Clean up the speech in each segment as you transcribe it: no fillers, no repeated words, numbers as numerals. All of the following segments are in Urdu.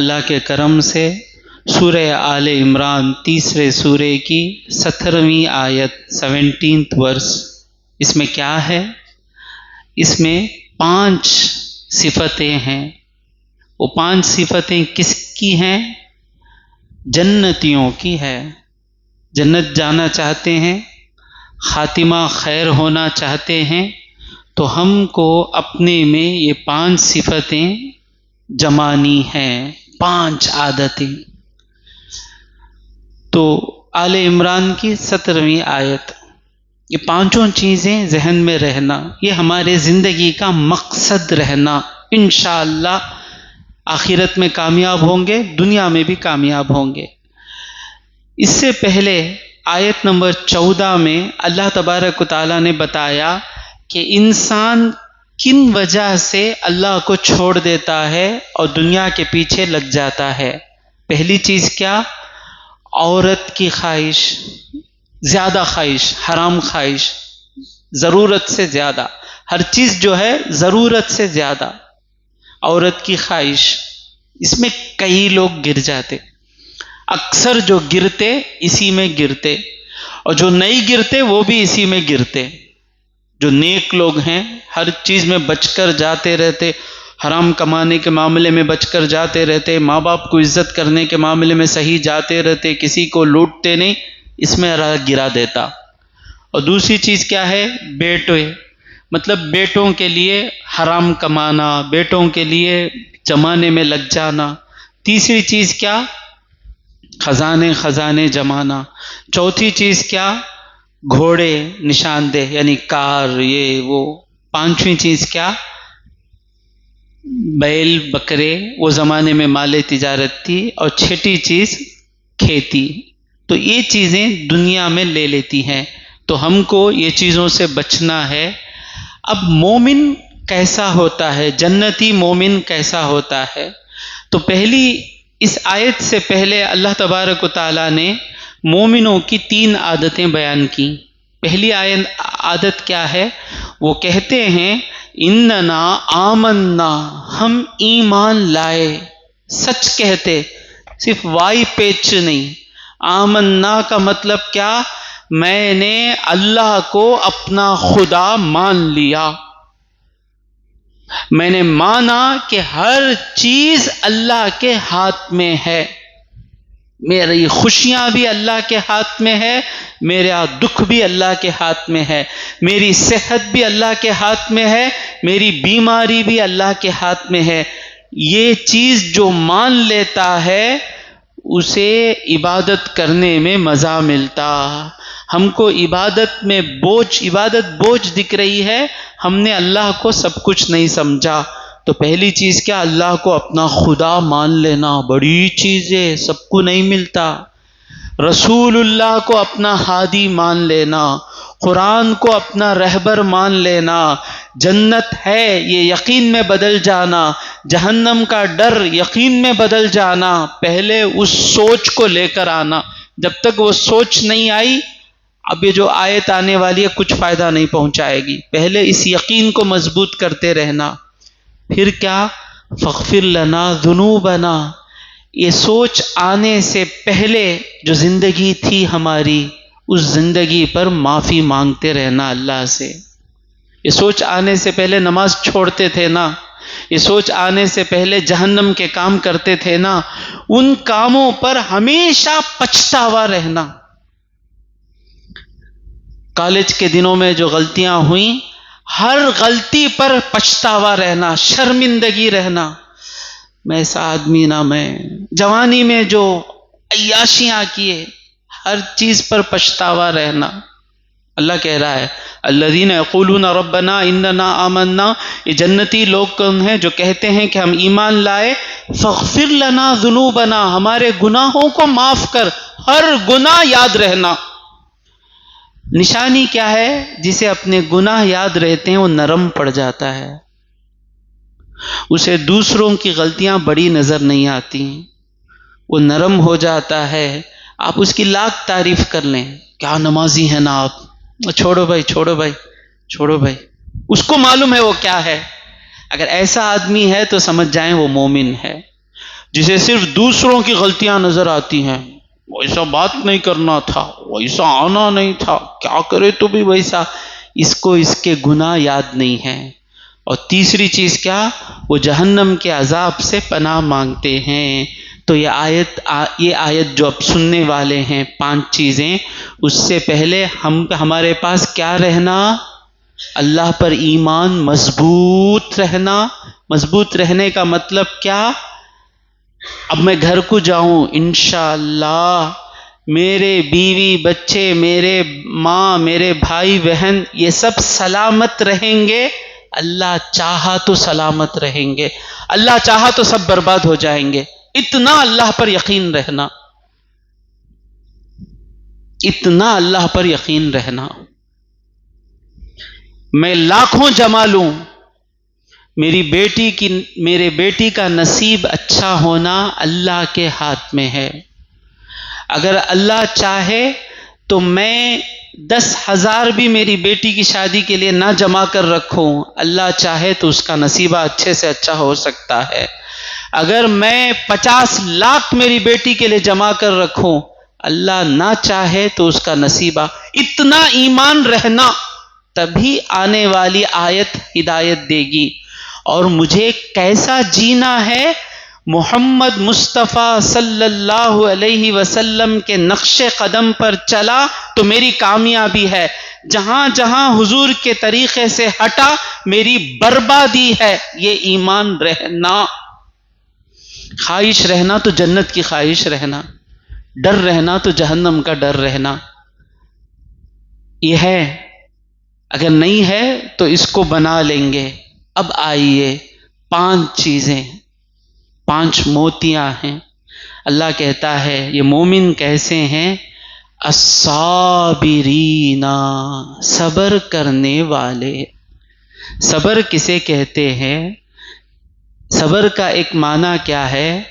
اللہ کے کرم سے سورہ آل عمران تیسرے سورے کی 17ویں آیت 17th ورس، اس میں کیا ہے؟ اس میں 5 صفتیں ہیں۔ وہ 5 صفتیں کس کی ہیں؟ جنتیوں کی ہے۔ جنت جانا چاہتے ہیں، خاتمہ خیر ہونا چاہتے ہیں، تو ہم کو اپنے میں یہ 5 صفتیں جمانی ہیں، 5 عادتیں۔ تو آل عمران کی 17ویں آیت، یہ 5 چیزیں ذہن میں رہنا، یہ ہمارے زندگی کا مقصد رہنا، انشاءاللہ آخرت میں کامیاب ہوں گے، دنیا میں بھی کامیاب ہوں گے۔ اس سے پہلے آیت نمبر 14 میں اللہ تبارک و تعالیٰ نے بتایا کہ انسان کن وجہ سے اللہ کو چھوڑ دیتا ہے اور دنیا کے پیچھے لگ جاتا ہے۔ پہلی چیز کیا؟ عورت کی خواہش، زیادہ خواہش، حرام خواہش، ضرورت سے زیادہ، ہر چیز جو ہے ضرورت سے زیادہ، عورت کی خواہش، اس میں کئی لوگ گر جاتے، اکثر جو گرتے اسی میں گرتے، اور جو نہیں گرتے وہ بھی اسی میں گرتے۔ جو نیک لوگ ہیں ہر چیز میں بچ کر جاتے رہتے، حرام کمانے کے معاملے میں بچ کر جاتے رہتے، ماں باپ کو عزت کرنے کے معاملے میں صحیح جاتے رہتے، کسی کو لوٹتے نہیں، اس میں راہ گرا دیتا۔ اور دوسری چیز کیا ہے؟ بیٹے، مطلب بیٹوں کے لیے حرام کمانا، بیٹوں کے لیے جمانے میں لگ جانا۔ تیسری چیز کیا؟ خزانے جمانا۔ چوتھی چیز کیا؟ گھوڑے نشاندہ، یعنی کار، یہ وہ۔ 5ویں چیز کیا؟ بیل بکرے، وہ زمانے میں مال تجارت تھی۔ اور 6ٹھی چیز کھیتی۔ تو یہ چیزیں دنیا میں لے لیتی ہیں، تو ہم کو یہ چیزوں سے بچنا ہے۔ اب مومن کیسا ہوتا ہے؟ جنتی مومن کیسا ہوتا ہے؟ تو پہلی اس آیت سے پہلے اللہ تبارک و تعالیٰ نے مومنوں کی 3 عادتیں بیان کی۔ پہلی عادت کیا ہے؟ وہ کہتے ہیں اننا آمنا، ہم ایمان لائے، سچ کہتے، صرف وائی پیچ نہیں۔ آمنا کا مطلب کیا؟ میں نے اللہ کو اپنا خدا مان لیا، میں نے مانا کہ ہر چیز اللہ کے ہاتھ میں ہے، میری خوشیاں بھی اللہ کے ہاتھ میں ہے، میرا دکھ بھی اللہ کے ہاتھ میں ہے، میری صحت بھی اللہ کے ہاتھ میں ہے، میری بیماری بھی اللہ کے ہاتھ میں ہے۔ یہ چیز جو مان لیتا ہے اسے عبادت کرنے میں مزہ ملتا۔ ہم کو عبادت بوجھ دکھ رہی ہے، ہم نے اللہ کو سب کچھ نہیں سمجھا۔ تو پہلی چیز کیا؟ اللہ کو اپنا خدا مان لینا، بڑی چیز ہے، سب کو نہیں ملتا۔ رسول اللہ کو اپنا ہادی مان لینا، قرآن کو اپنا رہبر مان لینا، جنت ہے یہ یقین میں بدل جانا، جہنم کا ڈر یقین میں بدل جانا۔ پہلے اس سوچ کو لے کر آنا، جب تک وہ سوچ نہیں آئی اب یہ جو آیت آنے والی ہے کچھ فائدہ نہیں پہنچائے گی۔ پہلے اس یقین کو مضبوط کرتے رہنا۔ پھر کیا؟ فاغفر لنا ذنوبنا، یہ سوچ آنے سے پہلے جو زندگی تھی ہماری، اس زندگی پر معافی مانگتے رہنا اللہ سے۔ یہ سوچ آنے سے پہلے نماز چھوڑتے تھے نا، یہ سوچ آنے سے پہلے جہنم کے کام کرتے تھے نا، ان کاموں پر ہمیشہ پچھتاوا رہنا۔ کالج کے دنوں میں جو غلطیاں ہوئیں، ہر غلطی پر پچھتاوا رہنا، شرمندگی رہنا، میں ایسا آدمی نہ، میں جوانی میں جو عیاشیاں کیے، ہر چیز پر پچھتاوا رہنا۔ اللہ کہہ رہا ہے الذین یقولون ربنا اننا آمنا، یہ جنتی لوگ کون ہیں؟ جو کہتے ہیں کہ ہم ایمان لائے، فاغفر لنا ذنوبنا، ہمارے گناہوں کو معاف کر، ہر گناہ یاد رہنا۔ نشانی کیا ہے؟ جسے اپنے گناہ یاد رہتے ہیں وہ نرم پڑ جاتا ہے، اسے دوسروں کی غلطیاں بڑی نظر نہیں آتی، وہ نرم ہو جاتا ہے۔ آپ اس کی لاکھ تعریف کر لیں، کیا نمازی ہیں نا آپ، چھوڑو بھائی، اس کو معلوم ہے وہ کیا ہے۔ اگر ایسا آدمی ہے تو سمجھ جائیں وہ مومن ہے۔ جسے صرف دوسروں کی غلطیاں نظر آتی ہیں، ویسا بات نہیں کرنا تھا، ویسا آنا نہیں تھا، کیا کرے تو بھی ویسا، اس کو اس کے گناہ یاد نہیں ہیں۔ اور تیسری چیز کیا؟ وہ جہنم کے عذاب سے پناہ مانگتے ہیں۔ تو یہ آیت جو اب سننے والے ہیں، 5 چیزیں، اس سے پہلے ہمارے پاس کیا رہنا؟ اللہ پر ایمان مضبوط رہنا۔ مضبوط رہنے کا مطلب کیا؟ اب میں گھر کو جاؤں، انشاءاللہ میرے بیوی بچے، میرے ماں، میرے بھائی بہن، یہ سب سلامت رہیں گے۔ اللہ چاہا تو سلامت رہیں گے، اللہ چاہا تو سب برباد ہو جائیں گے۔ اتنا اللہ پر یقین رہنا، اتنا اللہ پر یقین رہنا۔ میں لاکھوں جما لوں، میرے بیٹی کا نصیب اچھا ہونا اللہ کے ہاتھ میں ہے۔ اگر اللہ چاہے تو میں 10,000 بھی میری بیٹی کی شادی کے لیے نہ جمع کر رکھوں، اللہ چاہے تو اس کا نصیبہ اچھے سے اچھا ہو سکتا ہے۔ اگر میں 50 لاکھ میری بیٹی کے لیے جمع کر رکھوں، اللہ نہ چاہے تو اس کا نصیبہ۔ اتنا ایمان رہنا، تبھی آنے والی آیت ہدایت دے گی۔ اور مجھے کیسا جینا ہے؟ محمد مصطفیٰ صلی اللہ علیہ وسلم کے نقش قدم پر چلا تو میری کامیابی ہے، جہاں جہاں حضور کے طریقے سے ہٹا میری بربادی ہے۔ یہ ایمان رہنا۔ خواہش رہنا تو جنت کی خواہش رہنا، ڈر رہنا تو جہنم کا ڈر رہنا، یہ ہے۔ اگر نہیں ہے تو اس کو بنا لیں گے۔ اب آئیے 5 چیزیں، 5 موتیاں ہیں۔ اللہ کہتا ہے یہ مومن کیسے ہیں؟ الصابرین، صبر کرنے والے۔ صبر کسے کہتے ہیں؟ صبر کا ایک معنی کیا ہے؟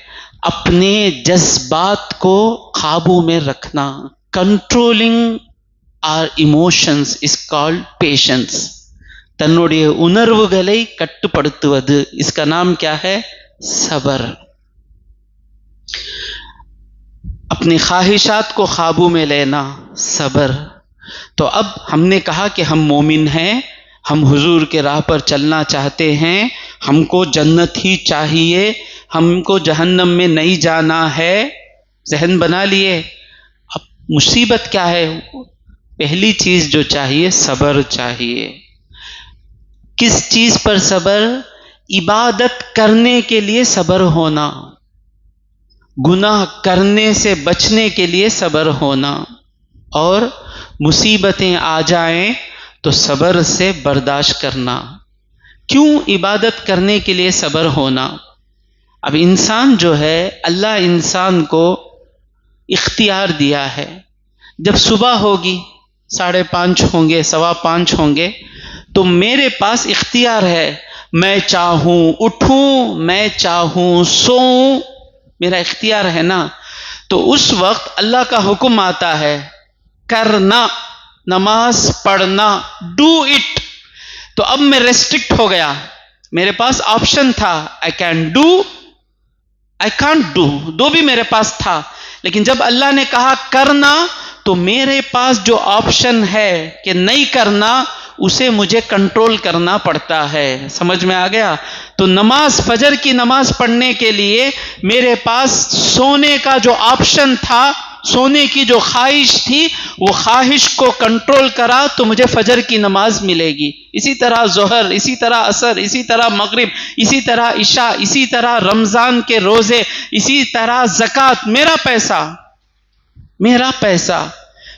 اپنے جذبات کو قابو میں رکھنا۔ Controlling our emotions is called patience. تنوڑیے உணர்வுகளை கட்டுப்படுத்துவது، اس کا نام کیا ہے؟ صبر۔ اپنی خواہشات کو قابو میں لینا، صبر۔ تو اب ہم نے کہا کہ ہم مومن ہیں، ہم حضور کے راہ پر چلنا چاہتے ہیں، ہم کو جنت ہی چاہیے، ہم کو جہنم میں نہیں جانا ہے۔ ذہن بنا لیے۔ اب مصیبت کیا ہے؟ پہلی چیز جو چاہیے، صبر چاہیے۔ کس چیز پر صبر؟ عبادت کرنے کے لیے صبر ہونا، گناہ کرنے سے بچنے کے لیے صبر ہونا، اور مصیبتیں آ جائیں تو صبر سے برداشت کرنا۔ کیوں عبادت کرنے کے لیے صبر ہونا؟ اب انسان جو ہے، اللہ انسان کو اختیار دیا ہے۔ جب صبح ہوگی، 5:30 ہوں گے، 5:15 ہوں گے، تو میرے پاس اختیار ہے، میں چاہوں اٹھوں، میں چاہوں سوؤں، میرا اختیار ہے نا۔ تو اس وقت اللہ کا حکم آتا ہے کرنا، نماز پڑھنا، ڈو اٹ۔ تو اب میں ریسٹرکٹ ہو گیا، میرے پاس آپشن تھا، I can do, I can't do, دو بھی میرے پاس تھا۔ لیکن جب اللہ نے کہا کرنا، تو میرے پاس جو آپشن ہے کہ نہیں کرنا، اسے مجھے کنٹرول کرنا پڑتا ہے۔ سمجھ میں آ گیا؟ تو نماز، فجر کی نماز پڑھنے کے لیے میرے پاس سونے کا جو آپشن تھا، سونے کی جو خواہش تھی، وہ خواہش کو کنٹرول کرا تو مجھے فجر کی نماز ملے گی۔ اسی طرح ظہر، اسی طرح عصر، اسی طرح مغرب، اسی طرح عشاء، اسی طرح رمضان کے روزے، اسی طرح زکوٰۃ۔ میرا پیسہ، میرا پیسہ،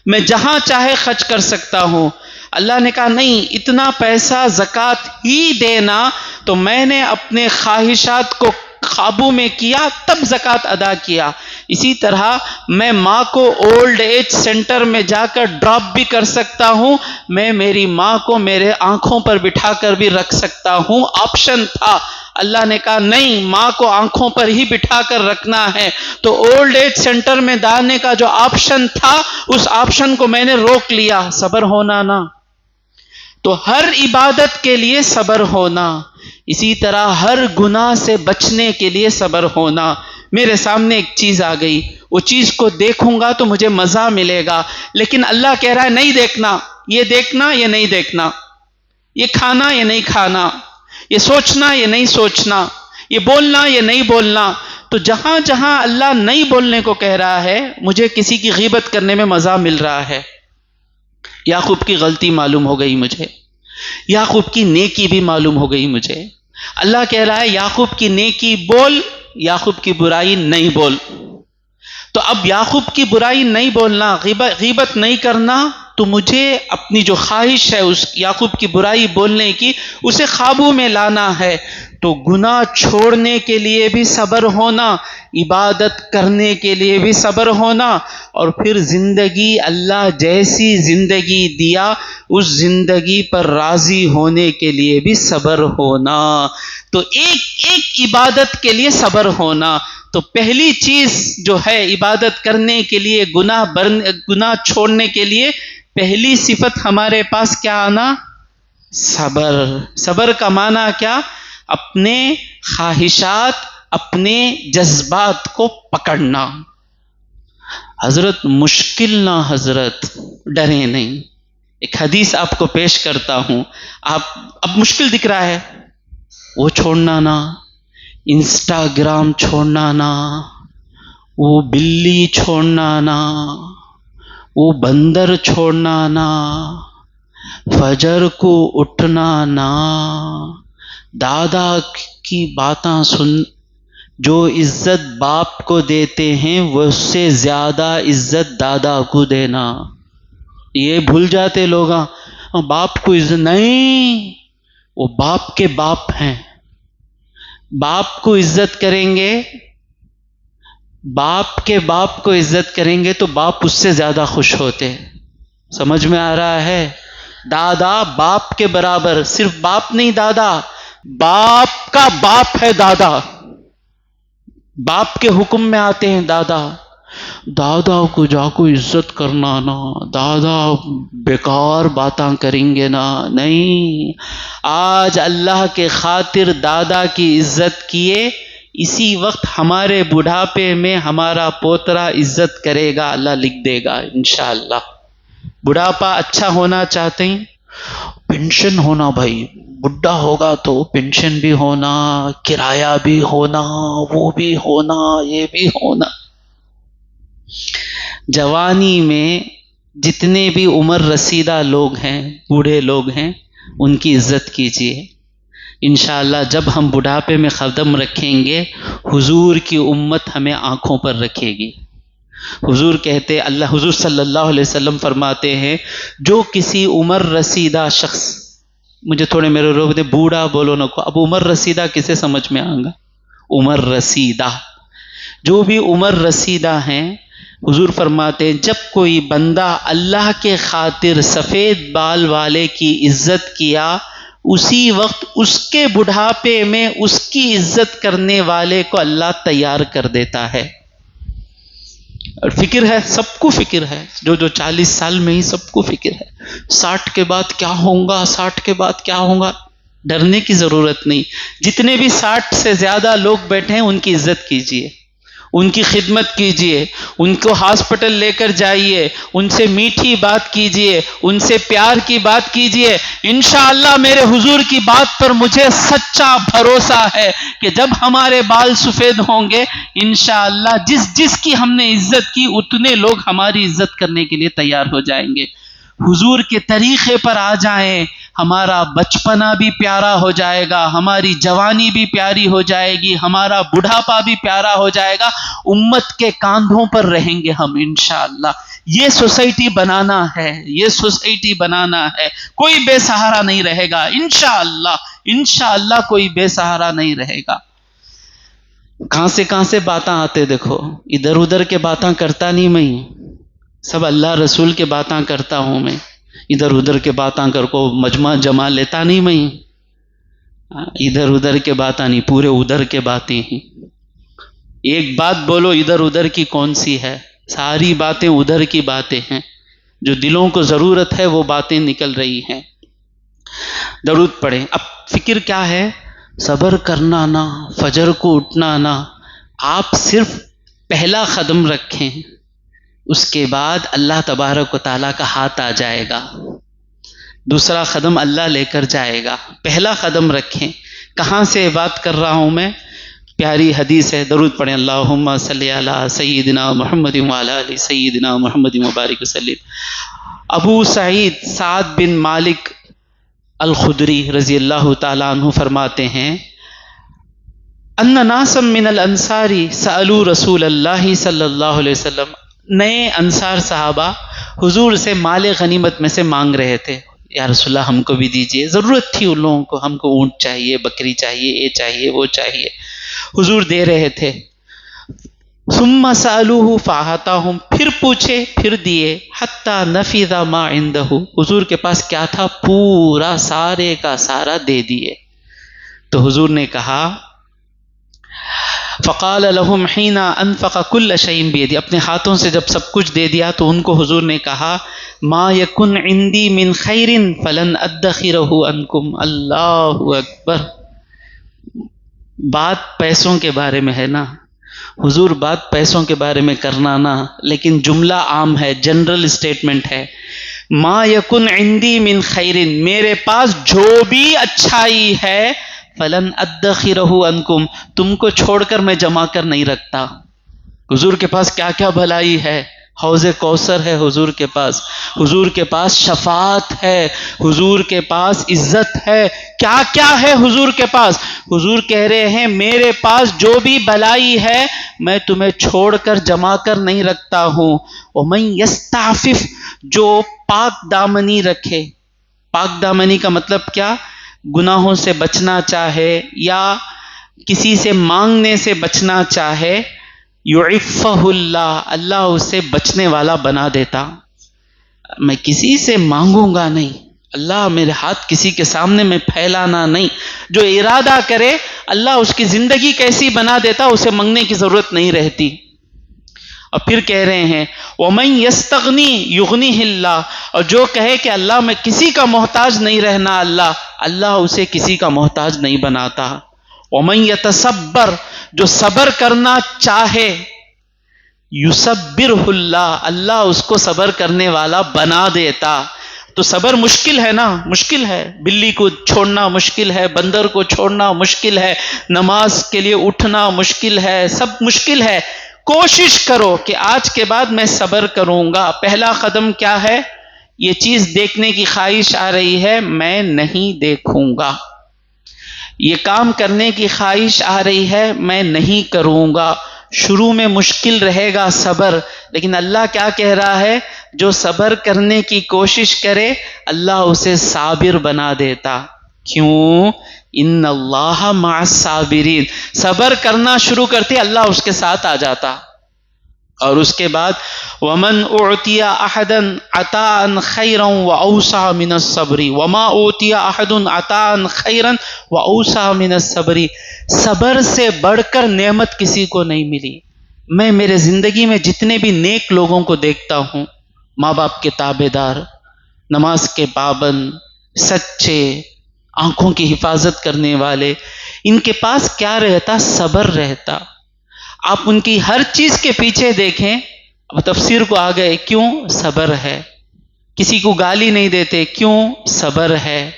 میں جہاں چاہے خرچ کر سکتا ہوں۔ اللہ نے کہا نہیں، اتنا پیسہ زکوٰۃ ہی دینا، تو میں نے اپنے خواہشات کو قابو میں کیا، تب زکوٰۃ ادا کیا۔ اسی طرح میں ماں کو اولڈ ایج سینٹر میں جا کر ڈراپ بھی کر سکتا ہوں، میں میری ماں کو میرے آنکھوں پر بٹھا کر بھی رکھ سکتا ہوں، آپشن تھا۔ اللہ نے کہا نہیں، ماں کو آنکھوں پر ہی بٹھا کر رکھنا ہے، تو اولڈ ایج سینٹر میں ڈالنے کا جو آپشن تھا، اس آپشن کو میں نے روک لیا۔ صبر ہونا نا۔ تو ہر عبادت کے لیے صبر ہونا، اسی طرح ہر گناہ سے بچنے کے لیے صبر ہونا۔ میرے سامنے ایک چیز آ گئی، وہ چیز کو دیکھوں گا تو مجھے مزہ ملے گا، لیکن اللہ کہہ رہا ہے نہیں دیکھنا، یہ دیکھنا یہ نہیں دیکھنا، یہ کھانا یہ نہیں کھانا، یہ سوچنا یہ نہیں سوچنا، یہ بولنا یہ نہیں بولنا۔ تو جہاں جہاں اللہ نہیں بولنے کو کہہ رہا ہے، مجھے کسی کی غیبت کرنے میں مزہ مل رہا ہے۔ یعقوب کی غلطی معلوم ہو گئی مجھے، یعقوب کی نیکی بھی معلوم ہو گئی مجھے۔ اللہ کہہ رہا ہے یعقوب کی نیکی بول، یعقوب کی برائی نہیں بول۔ تو اب یعقوب کی برائی نہیں بولنا، غیبت نہیں کرنا، تو مجھے اپنی جو خواہش ہے اس یعقوب کی برائی بولنے کی، اسے قابو میں لانا ہے۔ تو گناہ چھوڑنے کے لیے بھی صبر ہونا، عبادت کرنے کے لیے بھی صبر ہونا، اور پھر زندگی اللہ جیسی زندگی دیا اس زندگی پر راضی ہونے کے لیے بھی صبر ہونا۔ تو ایک ایک عبادت کے لیے صبر ہونا۔ تو پہلی چیز جو ہے عبادت کرنے کے لیے، گناہ چھوڑنے کے لیے پہلی صفت ہمارے پاس کیا آنا؟ صبر۔ صبر کا معنی کیا؟ اپنے خواہشات، اپنے جذبات کو پکڑنا۔ حضرت مشکل نہ، حضرت ڈرے نہیں۔ ایک حدیث آپ کو پیش کرتا ہوں، اب مشکل دکھ رہا ہے، وہ چھوڑنا نہ، انسٹاگرام چھوڑنا نہ، وہ بلی چھوڑنا نہ، وہ بندر چھوڑنا نہ، فجر کو اٹھنا نہ، دادا کی باتاں سن، جو عزت باپ کو دیتے ہیں وہ اس سے زیادہ عزت دادا کو دینا۔ یہ بھول جاتے لوگ، باپ کو عزت نہیں، وہ باپ کے باپ ہیں۔ باپ کو عزت کریں گے، باپ کے باپ کو عزت کریں گے تو باپ اس سے زیادہ خوش ہوتے۔ سمجھ میں آ رہا ہے؟ دادا باپ کے برابر، صرف باپ نہیں، دادا باپ کا باپ ہے۔ دادا باپ کے حکم میں آتے ہیں۔ دادا کو جا کو عزت کرنا نا، دادا بیکار باتاں کریں گے نا، نہیں۔ آج اللہ کے خاطر دادا کی عزت کیے، اسی وقت ہمارے بڑھاپے میں ہمارا پوترا عزت کرے گا، اللہ لکھ دے گا انشاءاللہ۔ بڑھاپا اچھا ہونا چاہتے ہیں؟ پینشن ہونا بھائی، بڈھا ہوگا تو پینشن بھی ہونا، کرایہ بھی ہونا، وہ بھی ہونا، یہ بھی ہونا۔ جوانی میں جتنے بھی عمر رسیدہ لوگ ہیں، بوڑھے لوگ ہیں، ان کی عزت کیجیے۔ انشاءاللہ جب ہم بڑھاپے میں قدم رکھیں گے، حضور کی امت ہمیں آنکھوں پر رکھے گی۔ حضور صلی اللہ علیہ وسلم فرماتے ہیں، جو کسی عمر رسیدہ شخص، مجھے تھوڑے میرے روک دے، بوڑھا بولو نہ کو، اب عمر رسیدہ کسے سمجھ میں آئے گا؟ عمر رسیدہ، جو بھی عمر رسیدہ ہیں، حضور فرماتے ہیں جب کوئی بندہ اللہ کے خاطر سفید بال والے کی عزت کیا، اسی وقت اس کے بڑھاپے میں اس کی عزت کرنے والے کو اللہ تیار کر دیتا ہے۔ اور فکر ہے، سب کو فکر ہے، جو 40 سال میں ہی سب کو فکر ہے 60 کے بعد کیا ہوگا، 60 کے بعد کیا ہوگا۔ ڈرنے کی ضرورت نہیں۔ جتنے بھی 60 سے زیادہ لوگ بیٹھے ہیں ان کی عزت کیجیے، ان کی خدمت کیجیے، ان کو ہاسپٹل لے کر جائیے، ان سے میٹھی بات کیجیے، ان سے پیار کی بات کیجیے۔ انشاءاللہ میرے حضور کی بات پر مجھے سچا بھروسہ ہے کہ جب ہمارے بال سفید ہوں گے، انشاءاللہ جس کی ہم نے عزت کی، اتنے لوگ ہماری عزت کرنے کے لیے تیار ہو جائیں گے۔ حضور کے طریقے پر آ جائیں، ہمارا بچپنا بھی پیارا ہو جائے گا، ہماری جوانی بھی پیاری ہو جائے گی، ہمارا بڑھاپا بھی پیارا ہو جائے گا، امت کے کاندھوں پر رہیں گے ہم انشاءاللہ۔ یہ سوسائٹی بنانا ہے، یہ سوسائٹی بنانا ہے۔ کوئی بے سہارا نہیں رہے گا انشاءاللہ، انشاءاللہ کوئی بے سہارا نہیں رہے گا۔ کہاں سے باتاں آتے دیکھو، ادھر ادھر کے باتاں کرتا نہیں میں، سب اللہ رسول کے باتاں کرتا ہوں میں، ادھر ادھر کے باتاں کر کو مجمع جما لیتا نہیں میں، ادھر ادھر کے باتاں نہیں، پورے ادھر کے باتیں ہیں۔ ایک بات بولو ادھر ادھر کی کون سی ہے؟ ساری باتیں ادھر کی باتیں ہیں، جو دلوں کو ضرورت ہے وہ باتیں نکل رہی ہیں۔ درود پڑھیں۔ اب فکر کیا ہے؟ صبر کرنا نہ، فجر کو اٹھنا نہ۔ آپ صرف پہلا قدم رکھیں، اس کے بعد اللہ تبارک و تعالیٰ کا ہاتھ آ جائے گا، دوسرا قدم اللہ لے کر جائے گا۔ پہلا قدم رکھیں۔ کہاں سے بات کر رہا ہوں میں؟ پیاری حدیث ہے، درود پڑھیں، اللہم صلی علی سیدنا محمد وعلی آل سیدنا محمد مبارک وسلم۔ ابو سعید سعد بن مالک الخدری رضی اللہ تعالیٰ عنہ فرماتے ہیں، ان ناسا من الانصار سألوا رسول اللہ صلی اللہ علیہ وسلم، نئے انصار صحابہ حضور سے مال غنیمت میں سے مانگ رہے تھے، یا رسول اللہ ہم کو بھی دیجئے، ضرورت تھی ان لوگوں کو، ہم کو اونٹ چاہیے، بکری چاہیے، یہ چاہیے وہ چاہیے، حضور دے رہے تھے۔ ثم سألوه فأعطاهم، پھر پوچھے پھر دیے، حتی نفذ ما عنده، حضور کے پاس کیا تھا پورا سارے کا سارا دے دیے۔ تو حضور نے کہا، فقال لهم حين انفق كل شيء بيده، اپنے ہاتھوں سے جب سب کچھ دے دیا تو ان کو حضور نے کہا، ما يكن عندي من خير فلن ادخره عنكم۔ اللہ اکبر۔ بات پیسوں کے بارے میں ہے نا، حضور بات پیسوں کے بارے میں کرنا نا، لیکن جملہ عام ہے، جنرل اسٹیٹمنٹ ہے۔ ما یکن عندی من خیر، میرے پاس جو بھی اچھائی ہے، فلن ادخرہ عنکم، تم کو چھوڑ کر میں جمع کر نہیں رکھتا۔ حضور کے پاس کیا کیا بھلائی ہے، حوض کوثر ہے حضور کے پاس، حضور کے پاس شفاعت ہے، حضور کے پاس عزت ہے، کیا کیا ہے حضور کے پاس۔ حضور کہہ رہے ہیں میرے پاس جو بھی بھلائی ہے میں تمہیں چھوڑ کر جمع کر نہیں رکھتا ہوں۔ وَمَن يَسْتَعْفِفْ، جو پاک دامنی رکھے، پاک دامنی کا مطلب کیا؟ گناہوں سے بچنا چاہے یا کسی سے مانگنے سے بچنا چاہے، یعفہ اللہ، اللہ اسے بچنے والا بنا دیتا۔ میں کسی سے مانگوں گا نہیں، اللہ میرے ہاتھ کسی کے سامنے میں پھیلانا نہیں، جو ارادہ کرے اللہ اس کی زندگی کیسی بنا دیتا، اسے مانگنے کی ضرورت نہیں رہتی۔ اور پھر کہہ رہے ہیں وَمَن يَسْتَغْنِي يُغْنِهِ اللَّهُ، اور جو کہے کہ اللہ میں کسی کا محتاج نہیں رہنا، اللہ اسے کسی کا محتاج نہیں بناتا۔ وَمَن يَتَصَبَّرْ، جو صبر کرنا چاہے، يُصَبِّرْهُ اللَّهُ، اللہ اس کو صبر کرنے والا بنا دیتا۔ تو صبر مشکل ہے نا، مشکل ہے، بلی کو چھوڑنا مشکل ہے، بندر کو چھوڑنا مشکل ہے، نماز کے لیے اٹھنا مشکل ہے، سب مشکل ہے۔ کوشش کرو کہ آج کے بعد میں صبر کروں گا۔ پہلا قدم کیا ہے؟ یہ چیز دیکھنے کی خواہش آ رہی ہے، میں نہیں دیکھوں گا۔ یہ کام کرنے کی خواہش آ رہی ہے، میں نہیں کروں گا۔ شروع میں مشکل رہے گا صبر، لیکن اللہ کیا کہہ رہا ہے؟ جو صبر کرنے کی کوشش کرے اللہ اسے صابر بنا دیتا۔ کیوں؟ ان اللہ مع الصابرین، صبر کرنا شروع کرتے اللہ اس کے ساتھ آ جاتا۔ اور اس کے بعد ومن اعطی احدا عطاء خیرا واوسع من الصبر وما اعطی احد عطاء خیرا واوسع من الصبر، صبر سے بڑھ کر نعمت کسی کو نہیں ملی۔ میں میرے زندگی میں جتنے بھی نیک لوگوں کو دیکھتا ہوں، ماں باپ کے تابع دار، نماز کے پابند، سچے، آنکھوں کی حفاظت کرنے والے، ان کے پاس کیا رہتا؟ صبر رہتا۔ آپ ان کی ہر چیز کے پیچھے دیکھیں، اب تفسیر کو آ گئے، کیوں؟ صبر ہے۔ کسی کو گالی نہیں دیتے، کیوں؟ صبر ہے۔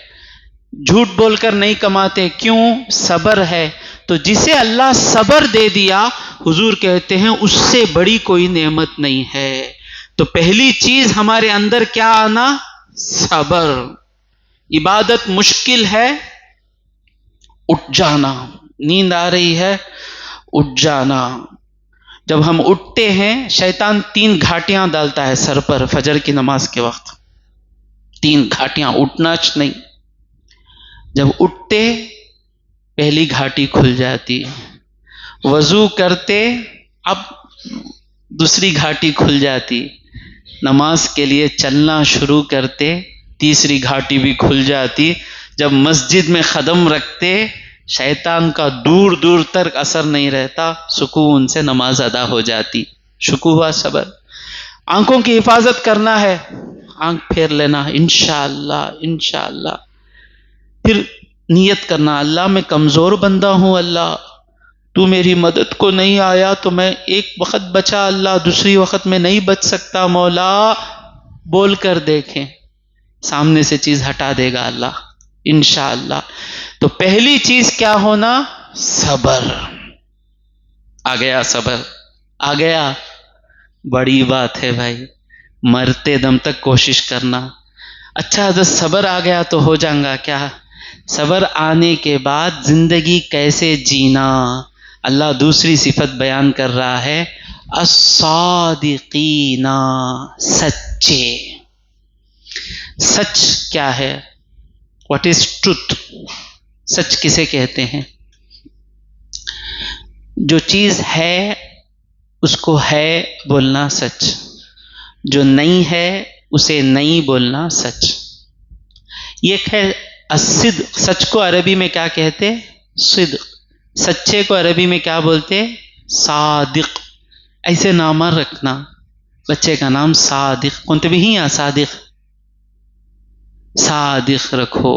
جھوٹ بول کر نہیں کماتے، کیوں؟ صبر ہے۔ تو جسے اللہ صبر دے دیا، حضور کہتے ہیں اس سے بڑی کوئی نعمت نہیں ہے۔ تو پہلی چیز ہمارے اندر کیا آنا؟ صبر۔ عبادت مشکل ہے، اٹھ جانا، نیند آ رہی ہے اٹھ جانا۔ جب ہم اٹھتے ہیں شیطان 3 گھاٹیاں ڈالتا ہے سر پر، فجر کی نماز کے وقت 3 گھاٹیاں، اٹھنا نہیں۔ جب اٹھتے پہلی گھاٹی کھل جاتی، وضو کرتے اب دوسری گھاٹی کھل جاتی، نماز کے لیے چلنا شروع کرتے تیسری گھاٹی بھی کھل جاتی، جب مسجد میں قدم رکھتے شیطان کا دور دور تک اثر نہیں رہتا، سکون سے نماز ادا ہو جاتی۔ شکر ہوا صبر۔ آنکھوں کی حفاظت کرنا ہے، آنکھ پھیر لینا، انشاءاللہ پھر نیت کرنا، اللہ میں کمزور بندہ ہوں، اللہ تو میری مدد کو نہیں آیا تو میں ایک وقت بچا اللہ، دوسری وقت میں نہیں بچ سکتا مولا، بول کر دیکھیں، سامنے سے چیز ہٹا دے گا اللہ انشاءاللہ۔ تو پہلی چیز کیا ہونا؟ صبر۔ آ گیا صبر، آ گیا، بڑی بات ہے بھائی، مرتے دم تک کوشش کرنا۔ اچھا حضرت صبر آ گیا تو ہو جائے گا کیا؟ صبر آنے کے بعد زندگی کیسے جینا؟ اللہ دوسری صفت بیان کر رہا ہے، الصادقین، سچے۔ سچ کیا ہے؟ What is truth? سچ کسے کہتے ہیں؟ جو چیز ہے اس کو ہے بولنا سچ، جو نہیں ہے اسے نہیں بولنا سچ۔ یہ ہے الصدق۔ سچ کو عربی میں کیا کہتے؟ صدق۔ سچے کو عربی میں کیا بولتے؟ صادق۔ ایسے نام رکھنا، بچے کا نام صادق، کونتے بھی ہی صادق، صادق رکھو۔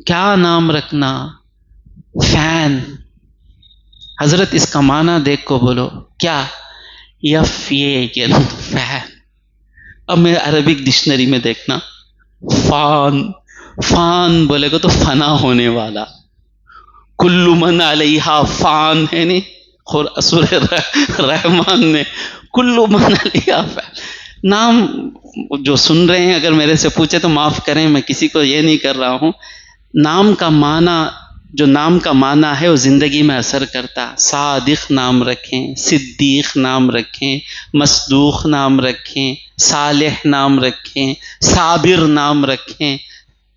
کیا نام رکھنا؟ فین۔ حضرت اس کا معنی دیکھ کو بولو کیا؟ یف یہ فین۔ اب میں عربک ڈکشنری میں دیکھنا، فان، فان بولے گا تو فنا ہونے والا، کل من علیہا فان ہے نہیں، سورہ رحمان میں کل من علیہا فان۔ نام جو سن رہے ہیں اگر میرے سے پوچھے تو معاف کریں، میں کسی کو یہ نہیں کر رہا ہوں، نام کا معنی، جو نام کا معنی ہے وہ زندگی میں اثر کرتا۔ صادق نام رکھیں، صدیق نام رکھیں، مصدوق نام رکھیں، صالح نام رکھیں، صابر نام رکھیں،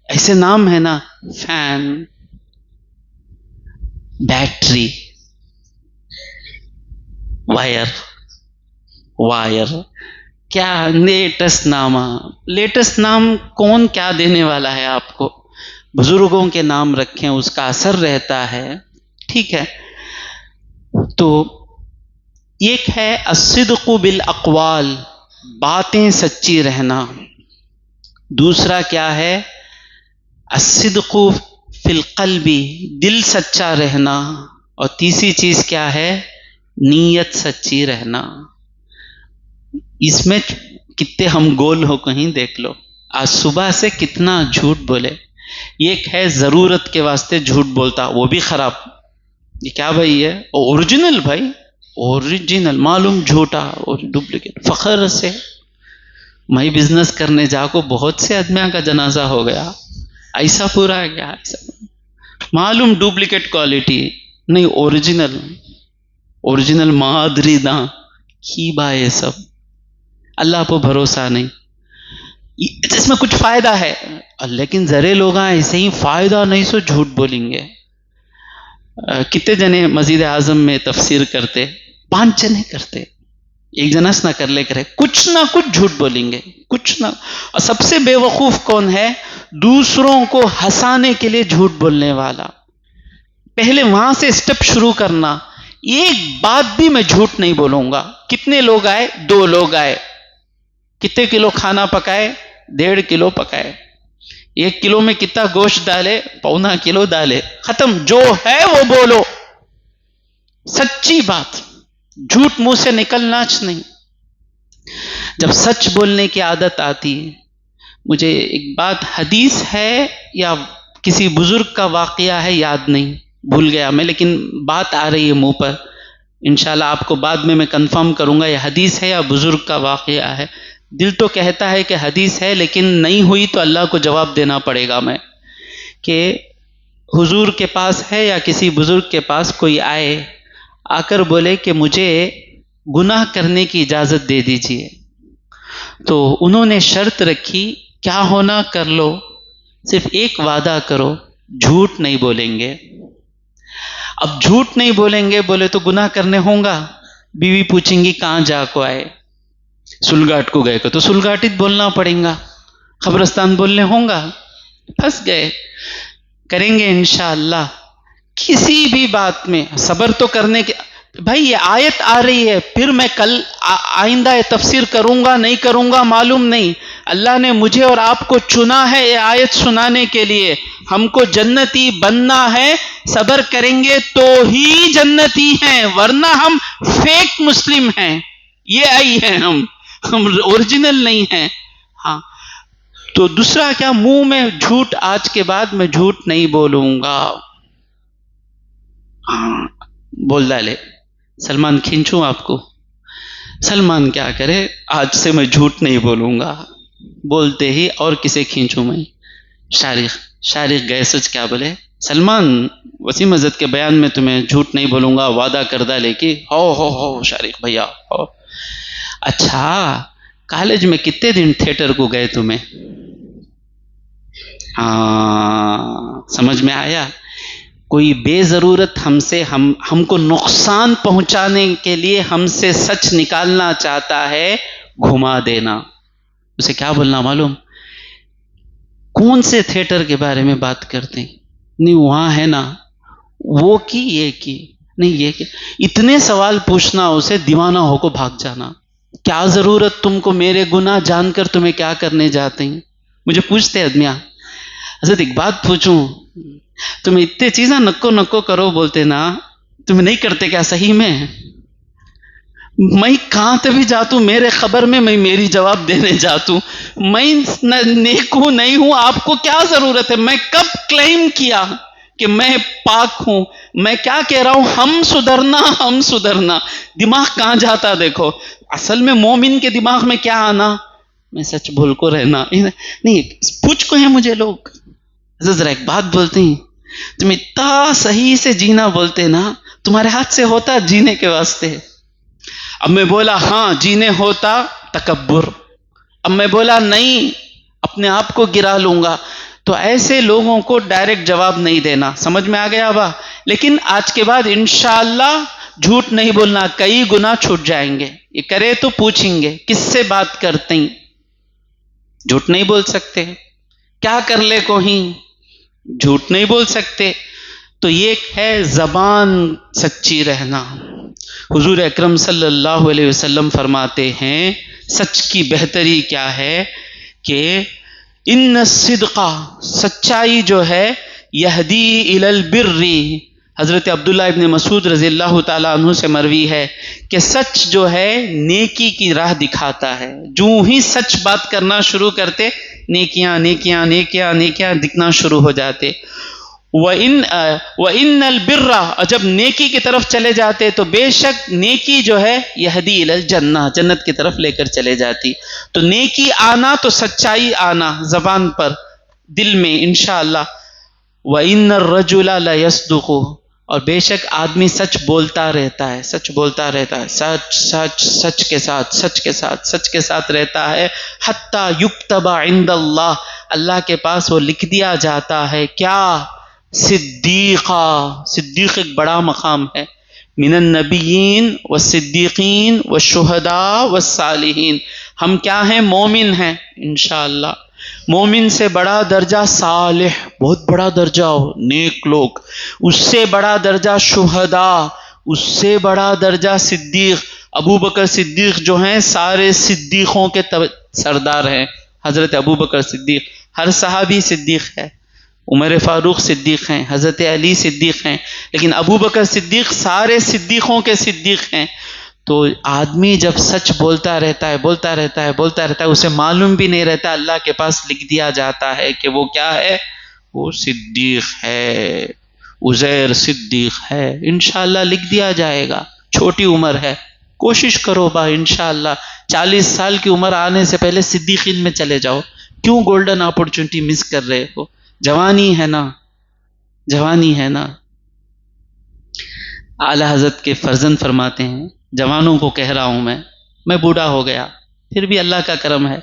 ایسے نام ہے نا۔ فین، بیٹری، وائر، وائر، کیا لیٹسٹ نام۔ لیٹسٹ نام کون کیا دینے والا ہے آپ کو؟ بزرگوں کے نام رکھیں، اس کا اثر رہتا ہے، ٹھیک ہے۔ تو ایک ہے الصدق بالاقوال، باتیں سچی رہنا۔ دوسرا کیا ہے؟ الصدق فی القلب، دل سچا رہنا۔ اور تیسری چیز کیا ہے؟ نیت سچی رہنا۔ اس میں کتنے ہم گول ہو کہیں دیکھ لو، آج صبح سے کتنا جھوٹ بولے۔ ایک ہے ضرورت کے واسطے جھوٹ بولتا، وہ بھی خراب۔ یہ کیا بھائی ہے؟ اوریجنل بھائی، اوریجنل، معلوم جھوٹا اور ڈپلیکیٹ، فخر سے میں بزنس کرنے جا کو بہت سے آدمیاں کا جنازہ ہو گیا، ایسا پورا گیا، ایسا معلوم ڈپلیکیٹ کوالٹی نہیں، اوریجنل، اوریجنل مادری داں کی بائے سب، اللہ پہ بھروسہ نہیں۔ اس میں کچھ فائدہ ہے لیکن ذرے لوگ ایسے ہی فائدہ نہیں سو جھوٹ بولیں گے۔ کتنے جنے مسجد اعظم میں تفسیر کرتے؟ 5 جنے کرتے، ایک جناس نہ کر لے کرے، کچھ نہ کچھ جھوٹ بولیں گے، کچھ نہ۔ اور سب سے بے وقوف کون ہے؟ دوسروں کو ہنسانے کے لیے جھوٹ بولنے والا۔ پہلے وہاں سے سٹیپ شروع کرنا، ایک بات بھی میں جھوٹ نہیں بولوں گا۔ کتنے لوگ آئے؟ 2 لوگ آئے، کتنے کلو کھانا پکائے؟ 1.5 کلو پکائے۔ 1 کلو میں کتنا گوشت ڈالے؟ 1.25 کلو ڈالے، ختم۔ جو ہے وہ بولو، سچی بات، جھوٹ منہ سے نکلنا نہیں۔ جب سچ بولنے کی عادت آتی ہے، مجھے ایک بات حدیث ہے یا کسی بزرگ کا واقعہ ہے، یاد نہیں، بھول گیا میں، لیکن بات آ رہی ہے منہ پر، انشاءاللہ آپ کو بعد میں کنفرم کروں گا یہ حدیث ہے یا بزرگ کا واقعہ ہے۔ دل تو کہتا ہے کہ حدیث ہے، لیکن نہیں ہوئی تو اللہ کو جواب دینا پڑے گا میں، کہ حضور کے پاس ہے یا کسی بزرگ کے پاس کوئی آئے، آ کر بولے کہ مجھے گناہ کرنے کی اجازت دے دیجئے۔ تو انہوں نے شرط رکھی، کیا ہونا کر لو، صرف ایک وعدہ کرو، جھوٹ نہیں بولیں گے۔ اب جھوٹ نہیں بولیں گے بولے تو گناہ کرنے ہوں گا۔ بیوی پوچھیں گی کہاں جا کو آئے؟ سلگاٹ کو گئے کو تو سلگاٹت بولنا پڑیں گا، قبرستان بولنے ہوں گا، پھنس گئے۔ کریں گے انشاءاللہ۔ کسی بھی بات میں صبر تو کرنے کے، بھائی یہ آیت آ رہی ہے، پھر میں کل آئندہ یہ تفسیر کروں گا نہیں کروں گا معلوم نہیں، اللہ نے مجھے اور آپ کو چنا ہے یہ آیت سنانے کے لیے، ہم کو جنتی بننا ہے، صبر کریں گے تو ہی جنتی ہیں، ورنہ ہم فیک مسلم ہیں، یہ آئی ہیں، ہم اوریجنل نہیں ہیں. ہاں تو دوسرا کیا، منہ میں جھوٹ، آج کے بعد میں جھوٹ نہیں بولوں گا. ہاں بول ڈالے سلمان، کھینچوں آپ کو. سلمان کیا کرے، آج سے میں جھوٹ نہیں بولوں گا، بولتے ہی اور کسے کھینچوں میں. شارق گئے سچ کیا بولے، سلمان وسیم عزت کے بیان میں تمہیں جھوٹ نہیں بولوں گا، وعدہ کردہ لے کے. ہو شارق بھیا ہو. اچھا کالج میں کتنے دن تھیٹر کو گئے تمہیں؟ ہاں سمجھ میں آیا. کوئی بے ضرورت ہم کو نقصان پہنچانے کے لیے ہم سے سچ نکالنا چاہتا ہے، گھما دینا. اسے کیا بولنا معلوم، کون سے تھیٹر کے بارے میں بات کرتے ہیں؟ نہیں وہاں ہے نا، وہ کی یہ کی نہیں، یہ کی. اتنے سوال پوچھنا اسے، دیوانہ ہو کو بھاگ جانا. کیا ضرورت تم کو، میرے گناہ جان کر تمہیں کیا کرنے جاتے ہیں؟ مجھے پوچھتے آدمیاں، حضرت ایک بات پوچھوں، تم اتنے چیزاں نکو کرو بولتے نا، تم نہیں کرتے کیا صحیح میں؟ میں کہاں تے بھی جاتوں میرے خبر میں میری جواب دینے جاتوں، میں نیک ہوں نہیں ہوں، آپ کو کیا ضرورت ہے؟ میں کب کلیم کیا کہ میں پاک ہوں؟ میں کیا کہہ رہا ہوں، ہم سدھرنا. دماغ کہاں جاتا دیکھو. اصل میں مومن کے دماغ میں کیا آنا، میں سچ بول کو رہنا. نہیں پوچھ کو ہیں مجھے لوگ، ذرا ایک بات بولتے ہیں، تم اتنا صحیح سے جینا بولتے نا، تمہارے ہاتھ سے ہوتا جینے کے واسطے؟ اب میں بولا ہاں جینے ہوتا، تکبر. اب میں بولا نہیں، اپنے آپ کو گرا لوں گا. تو ایسے لوگوں کو ڈائریکٹ جواب نہیں دینا. سمجھ میں آ گیا با؟ لیکن آج کے بعد انشاءاللہ جھوٹ نہیں بولنا، کئی گناہ چھوٹ جائیں گے. یہ کرے تو پوچھیں گے کس سے بات کرتے ہیں، جھوٹ نہیں بول سکتے. کیا کر لے کوہیں، جھوٹ نہیں بول سکتے. تو یہ ہے زبان سچی رہنا. حضور اکرم صلی اللہ علیہ وسلم فرماتے ہیں سچ کی بہتری کیا ہے کہ ان الصدق، سچائی جو ہے، یہدی الی البر. حضرت عبداللہ ابن مسعود رضی اللہ تعالیٰ عنہ سے مروی ہے کہ سچ جو ہے نیکی کی راہ دکھاتا ہے. جو ہی سچ بات کرنا شروع کرتے، نیکیاں نیکیاں نیکیاں نیکیاں دکھنا شروع ہو جاتے. وَإِنَّ الْبِرَّ، اور جب نیکی کی طرف چلے جاتے تو بے شک نیکی جو ہے یہدی الی الجنہ، جنت کی طرف لے کر چلے جاتی. تو نیکی آنا تو سچائی آنا زبان پر، دل میں انشاءاللہ. وَإِنَّ الرَّجُلَ لَيَصْدُقُ، اور بے شک آدمی سچ بولتا رہتا ہے، سچ بولتا رہتا ہے، سچ سچ سچ کے ساتھ سچ کے ساتھ سچ کے ساتھ رہتا ہے. حَتَّى يُكْتَبَ عِندَ اللَّهِ، اللہ کے پاس وہ لکھ دیا جاتا ہے کیا، صدیقہ. صدیق ایک بڑا مقام ہے. من النبیین والصدیقین والشہداء والصالحین. ہم کیا ہیں، مومن ہیں انشاءاللہ. مومن سے بڑا درجہ صالح، بہت بڑا درجہ ہو، نیک لوگ. اس سے بڑا درجہ شہداء، اس سے بڑا درجہ صدیق. ابو بکر صدیق جو ہیں سارے صدیقوں کے سردار ہیں. حضرت ابو بکر صدیق، ہر صحابی صدیق ہے. عمر فاروق صدیق ہیں، حضرت علی صدیق ہیں، لیکن ابو بکر صدیق سارے صدیقوں کے صدیق ہیں. تو آدمی جب سچ بولتا رہتا ہے بولتا رہتا ہے بولتا رہتا ہے، اسے معلوم بھی نہیں رہتا، اللہ کے پاس لکھ دیا جاتا ہے کہ وہ کیا ہے، وہ صدیق ہے، عزیر صدیق ہے. انشاءاللہ لکھ دیا جائے گا. چھوٹی عمر ہے، کوشش کرو با انشاءاللہ 40 سال کی عمر آنے سے پہلے صدیقین میں چلے جاؤ. کیوں گولڈن اپورچونٹی مس کر رہے ہو؟ جوانی ہے نا، جوانی ہے نا. اعلی حضرت کے فرزند فرماتے ہیں، جوانوں کو کہہ رہا ہوں میں بوڑھا ہو گیا پھر بھی اللہ کا کرم ہے.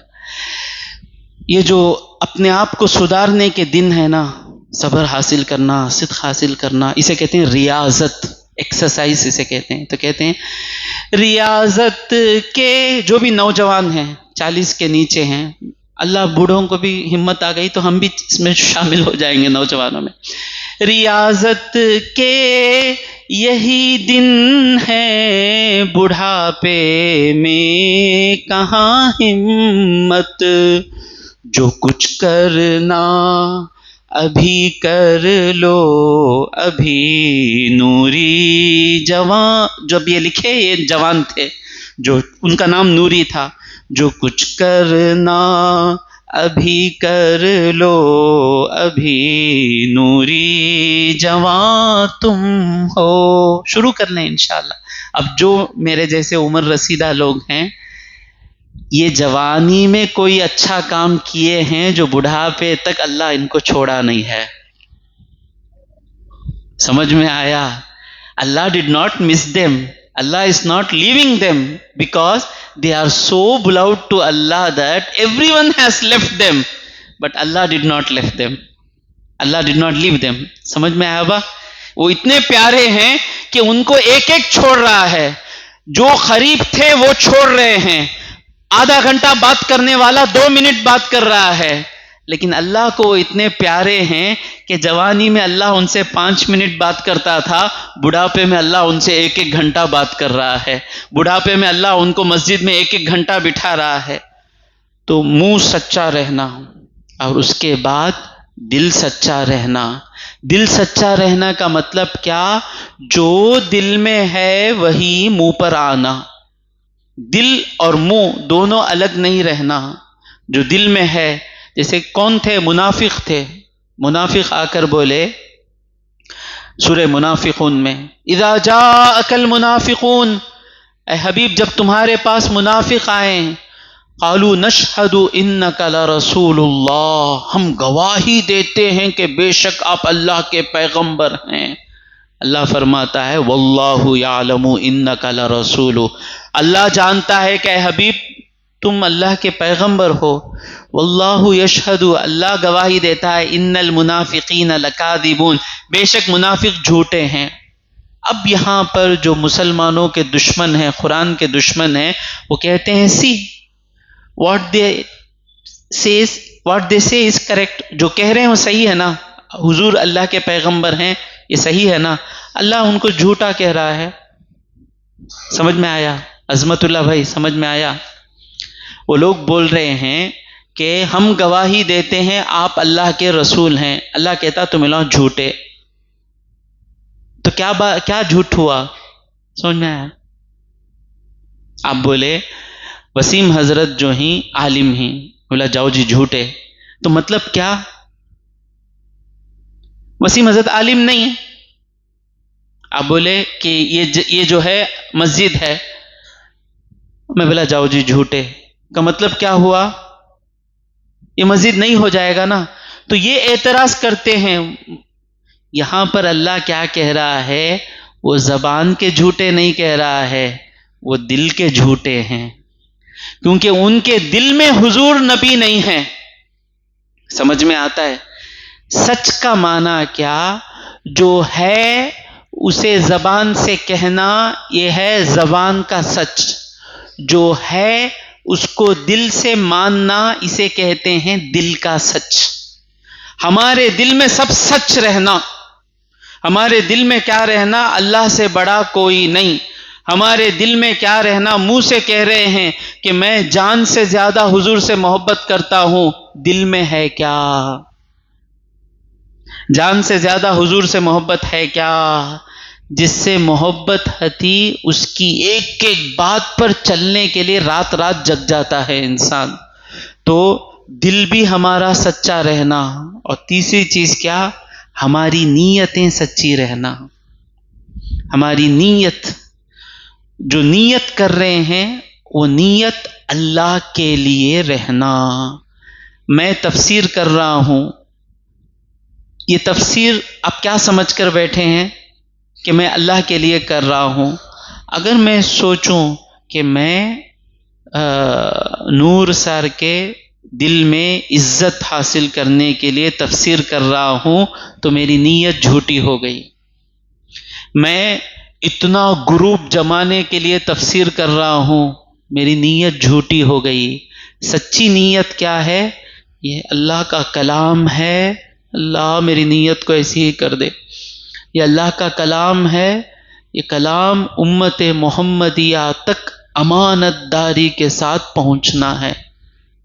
یہ جو اپنے آپ کو سدھارنے کے دن ہے نا، صبر حاصل کرنا، صدق حاصل کرنا، اسے کہتے ہیں ریاضت، ایکسرسائز اسے کہتے ہیں. تو کہتے ہیں ریاضت کے جو بھی نوجوان ہیں 40 کے نیچے ہیں، اللہ بوڑھوں کو بھی ہمت آ گئی تو ہم بھی اس میں شامل ہو جائیں گے نوجوانوں میں. ریاضت کے یہی دن ہے، بڑھاپے میں کہاں ہمت، جو کچھ کرنا ابھی کر لو ابھی نوری جوان. جب یہ لکھے یہ جوان تھے، جو ان کا نام نوری تھا. جو کچھ کرنا ابھی کر لو ابھی نوری جوان تم ہو. شروع کر لیں انشاءاللہ. اب جو میرے جیسے عمر رسیدہ لوگ ہیں، یہ جوانی میں کوئی اچھا کام کیے ہیں جو بڑھاپے تک اللہ ان کو چھوڑا نہیں ہے. سمجھ میں آیا؟ اللہ did not miss them. Allah is not leaving them because they are so beloved to Allah that everyone has left them. But Allah did not left them. Allah did not leave them. سمجھ میں آیا با؟ وہ اتنے پیارے ہیں کہ ان کو ایک ایک چھوڑ رہا ہے. جو قریب تھے وہ چھوڑ رہے ہیں. آدھا گھنٹہ بات کرنے والا 2 منٹ بات کر رہا ہے. لیکن اللہ کو وہ اتنے پیارے ہیں کہ جوانی میں اللہ ان سے 5 منٹ بات کرتا تھا، بڑھاپے میں اللہ ان سے 1 گھنٹہ بات کر رہا ہے. بڑھاپے میں اللہ ان کو مسجد میں 1 گھنٹہ بٹھا رہا ہے. تو منہ سچا رہنا اور اس کے بعد دل سچا رہنا. دل سچا رہنا کا مطلب کیا؟ جو دل میں ہے وہی منہ پر آنا. دل اور منہ دونوں الگ نہیں رہنا. جو دل میں ہے، جیسے کون تھے؟ منافق تھے. منافق آ کر بولے سورہ منافقون میں، اذا جاءک المنافقون، اے حبیب جب تمہارے پاس منافق آئیں، قالوا نشہد انک لرسول اللہ، ہم گواہی دیتے ہیں کہ بے شک آپ اللہ کے پیغمبر ہیں. اللہ فرماتا ہے واللہ یعلم انک لرسول، اللہ جانتا ہے کہ اے حبیب تم اللہ کے پیغمبر ہو. واللہ یشہد، اللہ گواہی دیتا ہے، ان المنافقین لکاذبون، بے شک منافق جھوٹے ہیں. اب یہاں پر جو مسلمانوں کے دشمن ہیں، قرآن کے دشمن ہیں، وہ کہتے ہیں سی what they say is correct. جو کہہ رہے ہیں وہ صحیح ہے نا، حضور اللہ کے پیغمبر ہیں، یہ صحیح ہے نا. اللہ ان کو جھوٹا کہہ رہا ہے. سمجھ میں آیا عظمت اللہ بھائی؟ سمجھ میں آیا؟ وہ لوگ بول رہے ہیں کہ ہم گواہی دیتے ہیں آپ اللہ کے رسول ہیں. اللہ کہتا تم لوگ جھوٹے. تو کیا جھوٹ ہوا؟ سمجھ میں آیا؟ آپ بولے وسیم حضرت جو ہیں عالم ہیں، بولا جاؤ جی جھوٹے. تو مطلب کیا؟ وسیم حضرت عالم نہیں ہے. آپ بولے کہ یہ جو ہے مسجد ہے، میں بولا جاؤ جی جھوٹے. کا مطلب کیا ہوا؟ یہ مسجد نہیں ہو جائے گا نا. تو یہ اعتراض کرتے ہیں. یہاں پر اللہ کیا کہہ رہا ہے؟ وہ زبان کے جھوٹے نہیں کہہ رہا ہے، وہ دل کے جھوٹے ہیں، کیونکہ ان کے دل میں حضور نبی نہیں ہے. سمجھ میں آتا ہے؟ سچ کا معنی کیا؟ جو ہے اسے زبان سے کہنا، یہ ہے زبان کا سچ. جو ہے اس کو دل سے ماننا، اسے کہتے ہیں دل کا سچ. ہمارے دل میں سب سچ رہنا. ہمارے دل میں کیا رہنا؟ اللہ سے بڑا کوئی نہیں. ہمارے دل میں کیا رہنا؟ منہ سے کہہ رہے ہیں کہ میں جان سے زیادہ حضور سے محبت کرتا ہوں. دل میں ہے کیا؟ جان سے زیادہ حضور سے محبت ہے کیا؟ جس سے محبت تھی اس کی ایک ایک بات پر چلنے کے لیے رات رات جگ جاتا ہے انسان. تو دل بھی ہمارا سچا رہنا. اور تیسری چیز کیا؟ ہماری نیتیں سچی رہنا. ہماری نیت، جو نیت کر رہے ہیں وہ نیت اللہ کے لیے رہنا. میں تفسیر کر رہا ہوں، یہ تفسیر آپ کیا سمجھ کر بیٹھے ہیں کہ میں اللہ کے لیے کر رہا ہوں؟ اگر میں سوچوں کہ میں نور سر کے دل میں عزت حاصل کرنے کے لیے تفسیر کر رہا ہوں تو میری نیت جھوٹی ہو گئی. میں اتنا گروپ جمانے کے لیے تفسیر کر رہا ہوں، میری نیت جھوٹی ہو گئی. سچی نیت کیا ہے؟ یہ اللہ کا کلام ہے. اللہ میری نیت کو ایسی ہی کر دے. یہ اللہ کا کلام ہے، یہ کلام امت محمدیہ تک امانت داری کے ساتھ پہنچنا ہے.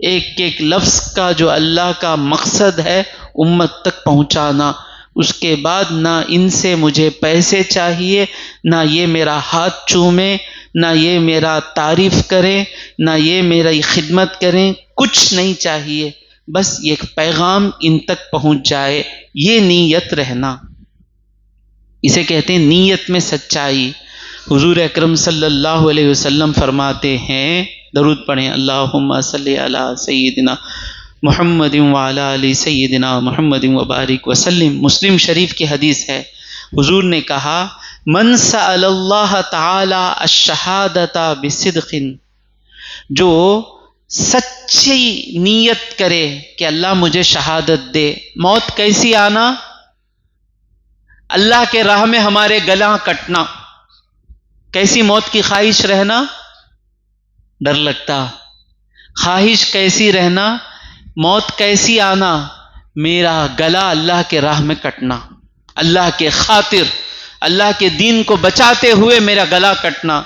ایک ایک لفظ کا جو اللہ کا مقصد ہے امت تک پہنچانا. اس کے بعد نہ ان سے مجھے پیسے چاہیے، نہ یہ میرا ہاتھ چومے، نہ یہ میرا تعریف کریں، نہ یہ میری خدمت کریں، کچھ نہیں چاہیے، بس یہ پیغام ان تک پہنچ جائے. یہ نیت رہنا، اسے کہتے ہیں نیت میں سچائی. حضور اکرم صلی اللہ علیہ وسلم فرماتے ہیں، درود پڑھیں، اللہم صلی علی سیدنا محمد وعلی آل سیدنا محمد وبارک وسلم. مسلم شریف کی حدیث ہے، حضور نے کہا من سأل اللہ تعالی الشہادۃ بصدق، جو سچی نیت کرے کہ اللہ مجھے شہادت دے. موت کیسی آنا؟ اللہ کے راہ میں ہمارے گلا کٹنا. کیسی موت کی خواہش رہنا؟ ڈر لگتا. خواہش کیسی رہنا؟ موت کیسی آنا؟ میرا گلا اللہ کے راہ میں کٹنا، اللہ کے خاطر، اللہ کے دین کو بچاتے ہوئے میرا گلا کٹنا.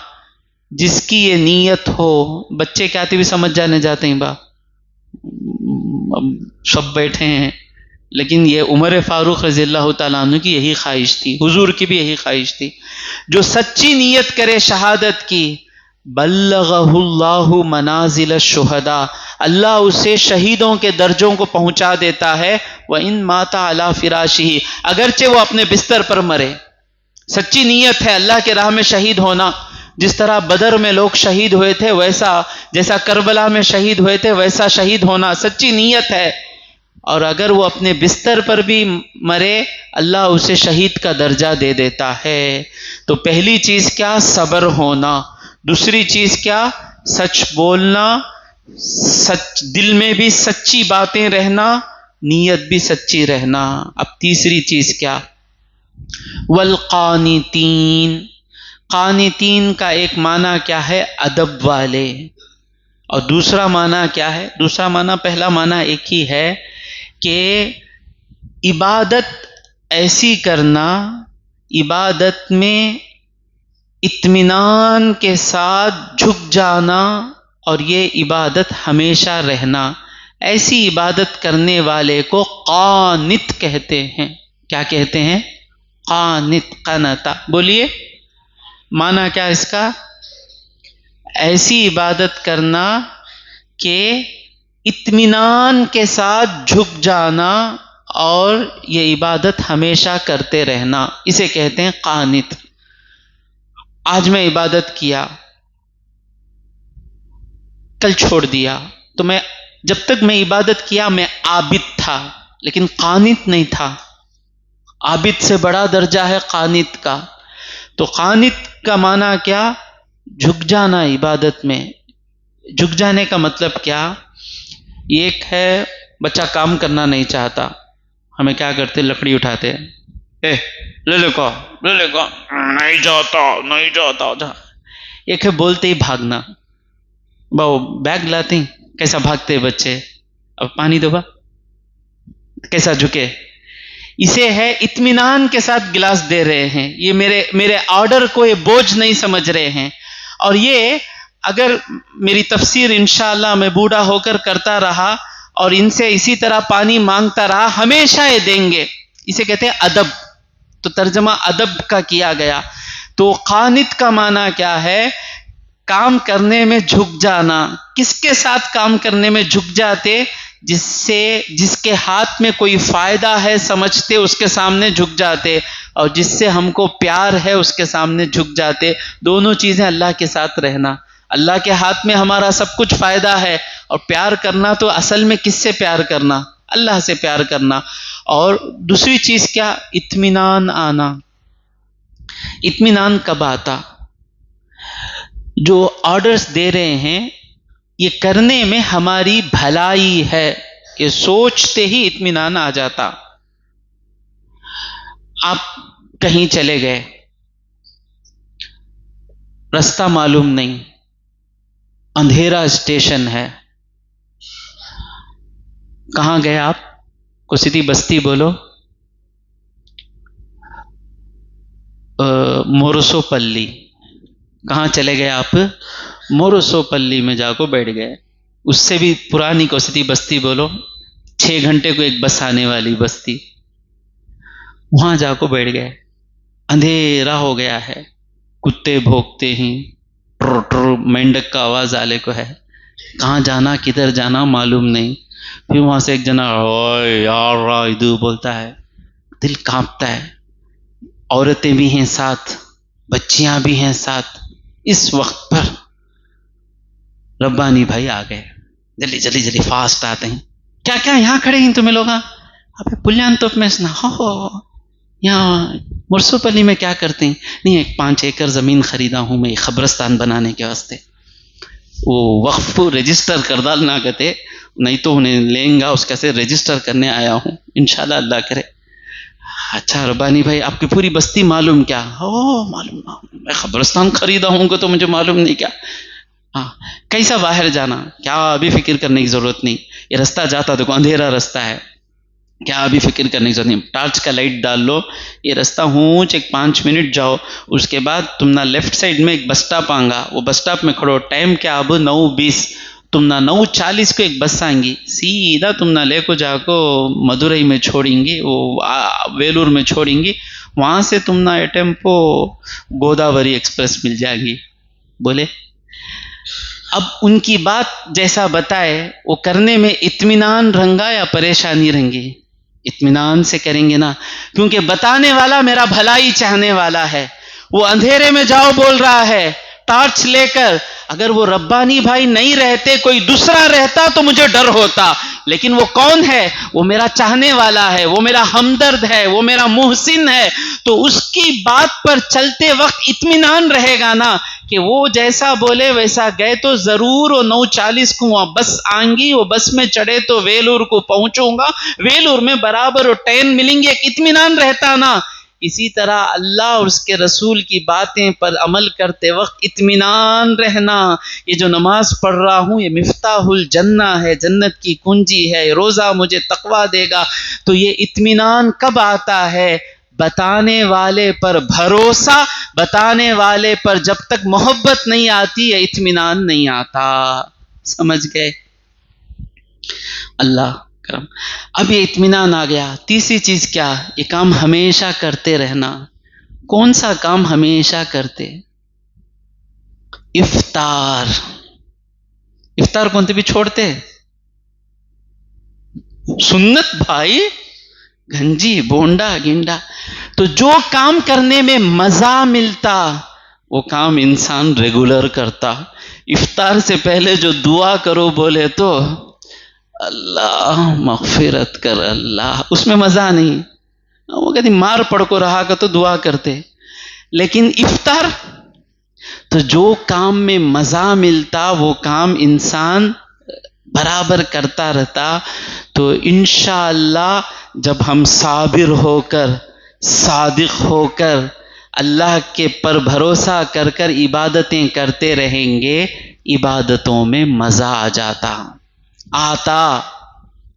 جس کی یہ نیت ہو، بچے کیا بھی سمجھ جانے جاتے ہیں با، اب سب بیٹھے ہیں، لیکن یہ عمر فاروق رضی اللہ تعالیٰ عنہ کی یہی خواہش تھی، حضور کی بھی یہی خواہش تھی. جو سچی نیت کرے شہادت کی، بلغہ اللہ منازل الشہداء، اللہ اسے شہیدوں کے درجوں کو پہنچا دیتا ہے. وَإِن مَاتَ عَلَى فِرَاشِهِ، اگرچہ وہ اپنے بستر پر مرے. سچی نیت ہے اللہ کے راہ میں شہید ہونا. جس طرح بدر میں لوگ شہید ہوئے تھے، ویسا جیسا کربلا میں شہید ہوئے تھے، ویسا شہید ہونا سچی نیت ہے. اور اگر وہ اپنے بستر پر بھی مرے، اللہ اسے شہید کا درجہ دے دیتا ہے. تو پہلی چیز کیا؟ صبر ہونا. دوسری چیز کیا؟ سچ بولنا، سچ دل میں بھی سچی باتیں رہنا، نیت بھی سچی رہنا. اب تیسری چیز کیا؟ والقانتین. قانتین کا ایک معنی کیا ہے؟ ادب والے. اور دوسرا معنی کیا ہے؟ دوسرا معنی پہلا معنی ایک ہی ہے کہ عبادت ایسی کرنا، عبادت میں اطمینان کے ساتھ جھک جانا، اور یہ عبادت ہمیشہ رہنا. ایسی عبادت کرنے والے کو قانت کہتے ہیں. کیا کہتے ہیں؟ قانت. قنتا بولیے، معنی کیا اس کا؟ ایسی عبادت کرنا کہ اطمینان کے ساتھ جھک جانا اور یہ عبادت ہمیشہ کرتے رہنا، اسے کہتے ہیں قانت. آج میں عبادت کیا، کل چھوڑ دیا، تو میں جب تک میں عبادت کیا میں عابد تھا، لیکن قانت نہیں تھا. عابد سے بڑا درجہ ہے قانت کا. تو قانت کا معنی کیا؟ جھک جانا عبادت میں. جھک جانے کا مطلب کیا؟ ایک ہے بچہ کام کرنا نہیں چاہتا، ہمیں کیا کرتے؟ لکڑی اٹھاتے، لے لے کو نہیں جاتا نہیں جاتا. ایک ہے بولتے ہی بھاگنا، باؤ بیگ لاتے ہیں، کیسا بھاگتے بچے، اب پانی دو با، کیسا جھکے. اسے ہے اطمینان کے ساتھ گلاس دے رہے ہیں، یہ میرے آرڈر کو یہ بوجھ نہیں سمجھ رہے ہیں. اور یہ اگر میری تفسیر انشاءاللہ میں بوڑھا ہو کر کرتا رہا اور ان سے اسی طرح پانی مانگتا رہا، ہمیشہ یہ دیں گے. اسے کہتے ہیں ادب. تو ترجمہ ادب کا کیا گیا. تو قانت کا معنی کیا ہے؟ کام کرنے میں جھک جانا. کس کے ساتھ کام کرنے میں جھک جاتے؟ جس کے ہاتھ میں کوئی فائدہ ہے سمجھتے اس کے سامنے جھک جاتے، اور جس سے ہم کو پیار ہے اس کے سامنے جھک جاتے. دونوں چیزیں اللہ کے ساتھ رہنا. اللہ کے ہاتھ میں ہمارا سب کچھ فائدہ ہے، اور پیار کرنا تو اصل میں کس سے پیار کرنا؟ اللہ سے پیار کرنا. اور دوسری چیز کیا؟ اطمینان آنا. اطمینان کب آتا؟ جو آرڈرز دے رہے ہیں یہ کرنے میں ہماری بھلائی ہے، یہ سوچتے ہی اطمینان آ جاتا. آپ کہیں چلے گئے، رستہ معلوم نہیں، اندھیرا اسٹیشن ہے، کہاں گئے آپ؟ کو سیدھی بستی بولو، مورسو پلی. کہاں چلے گئے آپ؟ مورسو پلی میں جا کو بیٹھ گئے. اس سے بھی پرانی کو سیدھی بستی بولو، 6 گھنٹے کو ایک بس آنے والی بس تھی. وہاں جا کو بیٹھ گئے. اندھیرا ہو گیا ہے، کتے بھونکتے ہیں، ٹر ٹر مینڈک کا آواز آلے کو ہے. کہاں جانا کدھر جانا معلوم نہیں. پھر وہاں سے ایک جنا اوئے یار ادو بولتا ہے. دل کانپتا ہے. عورتیں بھی ہیں ساتھ، بچیاں بھی ہیں ساتھ. اس وقت پر ربانی بھائی آ گئے. جلدی جلدی جلدی فاسٹ آتے ہیں. کیا کیا یہاں کھڑے ہیں تمہیں لوگ؟ اب پلیان توپ میں سنا ہو یہاں مرسو پلی میں کیا کرتے ہیں؟ نہیں، ایک 5 ایکڑ زمین خریدا ہوں میں قبرستان بنانے کے واسطے. وہ وقف کو رجسٹر کردہ نہ کہتے، نہیں تو انہیں لیں گا، اس کیسے رجسٹر کرنے آیا ہوں انشاءاللہ اللہ کرے. اچھا ربانی بھائی آپ کی پوری بستی معلوم کیا؟ معلوم میں قبرستان خریدا ہوں کہ تو مجھے معلوم نہیں کیا. ہاں کیسا باہر جانا؟ کیا ابھی فکر کرنے کی ضرورت نہیں. یہ رستہ جاتا دیکھو اندھیرا رستہ ہے، کیا ابھی فکر کرنے کی ضرورت نہیں. ٹارچ کا لائٹ ڈال لو، یہ رستہ ہوں ایک 5 منٹ جاؤ. اس کے بعد تم نہ لیفٹ سائڈ میں ایک بس اسٹاپ آنگا، وہ بس اسٹاپ میں کھڑو. ٹائم کیا اب 9:20. تم نہ 9:40 کو ایک بس آئیں گی، سیدھا تم نہ لے کو جا کو مدورئی میں چھوڑیں گی، وہ ویلور میں چھوڑیں گی. وہاں سے تم نہ ٹیمپو گوداوری ایکسپریس مل جائے گی. بولے اب ان کی بات جیسا بتائے وہ کرنے میں اطمینان رنگا یا پریشانی رنگی؟ اطمینان سے کریں گے نا، کیونکہ بتانے والا میرا بھلائی چاہنے والا ہے. وہ اندھیرے میں جاؤ بول رہا ہے ٹارچ لے کر. اگر وہ ربانی بھائی نہیں رہتے، کوئی دوسرا رہتا تو مجھے ڈر ہوتا. لیکن وہ کون ہے؟ وہ میرا چاہنے والا ہے، وہ میرا ہمدرد ہے، وہ میرا محسن ہے. تو اس کی بات پر چلتے وقت اطمینان رہے گا نا کہ وہ جیسا بولے ویسا گئے تو ضرور. وہ 9:40 کو وہاں بس آئیں گی، وہ بس میں چڑھے تو ویلور کو پہنچوں گا، ویلور میں برابر وہ ٹرین ملیں گے. ایک اطمینان رہتا نا. اسی طرح اللہ اور اس کے رسول کی باتیں پر عمل کرتے وقت اطمینان رہنا. یہ جو نماز پڑھ رہا ہوں یہ مفتاح الجنہ ہے، جنت کی کنجی ہے. روزہ مجھے تقویٰ دے گا. تو یہ اطمینان کب آتا ہے؟ بتانے والے پر بھروسہ، بتانے والے پر جب تک محبت نہیں آتی یہ اطمینان نہیں آتا. سمجھ گئے؟ اللہ کرم. اب یہ اطمینان آ گیا. تیسری چیز کیا؟ یہ کام ہمیشہ کرتے رہنا. کون سا کام ہمیشہ کرتے؟ افطار. افطار کون بھی چھوڑتے؟ سنت بھائی، گنجی بونڈا گنڈا. تو جو کام کرنے میں مزہ ملتا وہ کام انسان ریگولر کرتا. افطار سے پہلے جو دعا کرو بولے تو اللہ مغفرت کر اللہ، اس میں مزہ نہیں. وہ کہتی مار پڑ کو رہا کا تو دعا کرتے. لیکن افطار تو جو کام میں مزہ ملتا وہ کام انسان برابر کرتا رہتا. تو انشاءاللہ جب ہم صابر ہو کر، صادق ہو کر، اللہ کے پر بھروسہ کر کر عبادتیں کرتے رہیں گے، عبادتوں میں مزہ آ جاتا.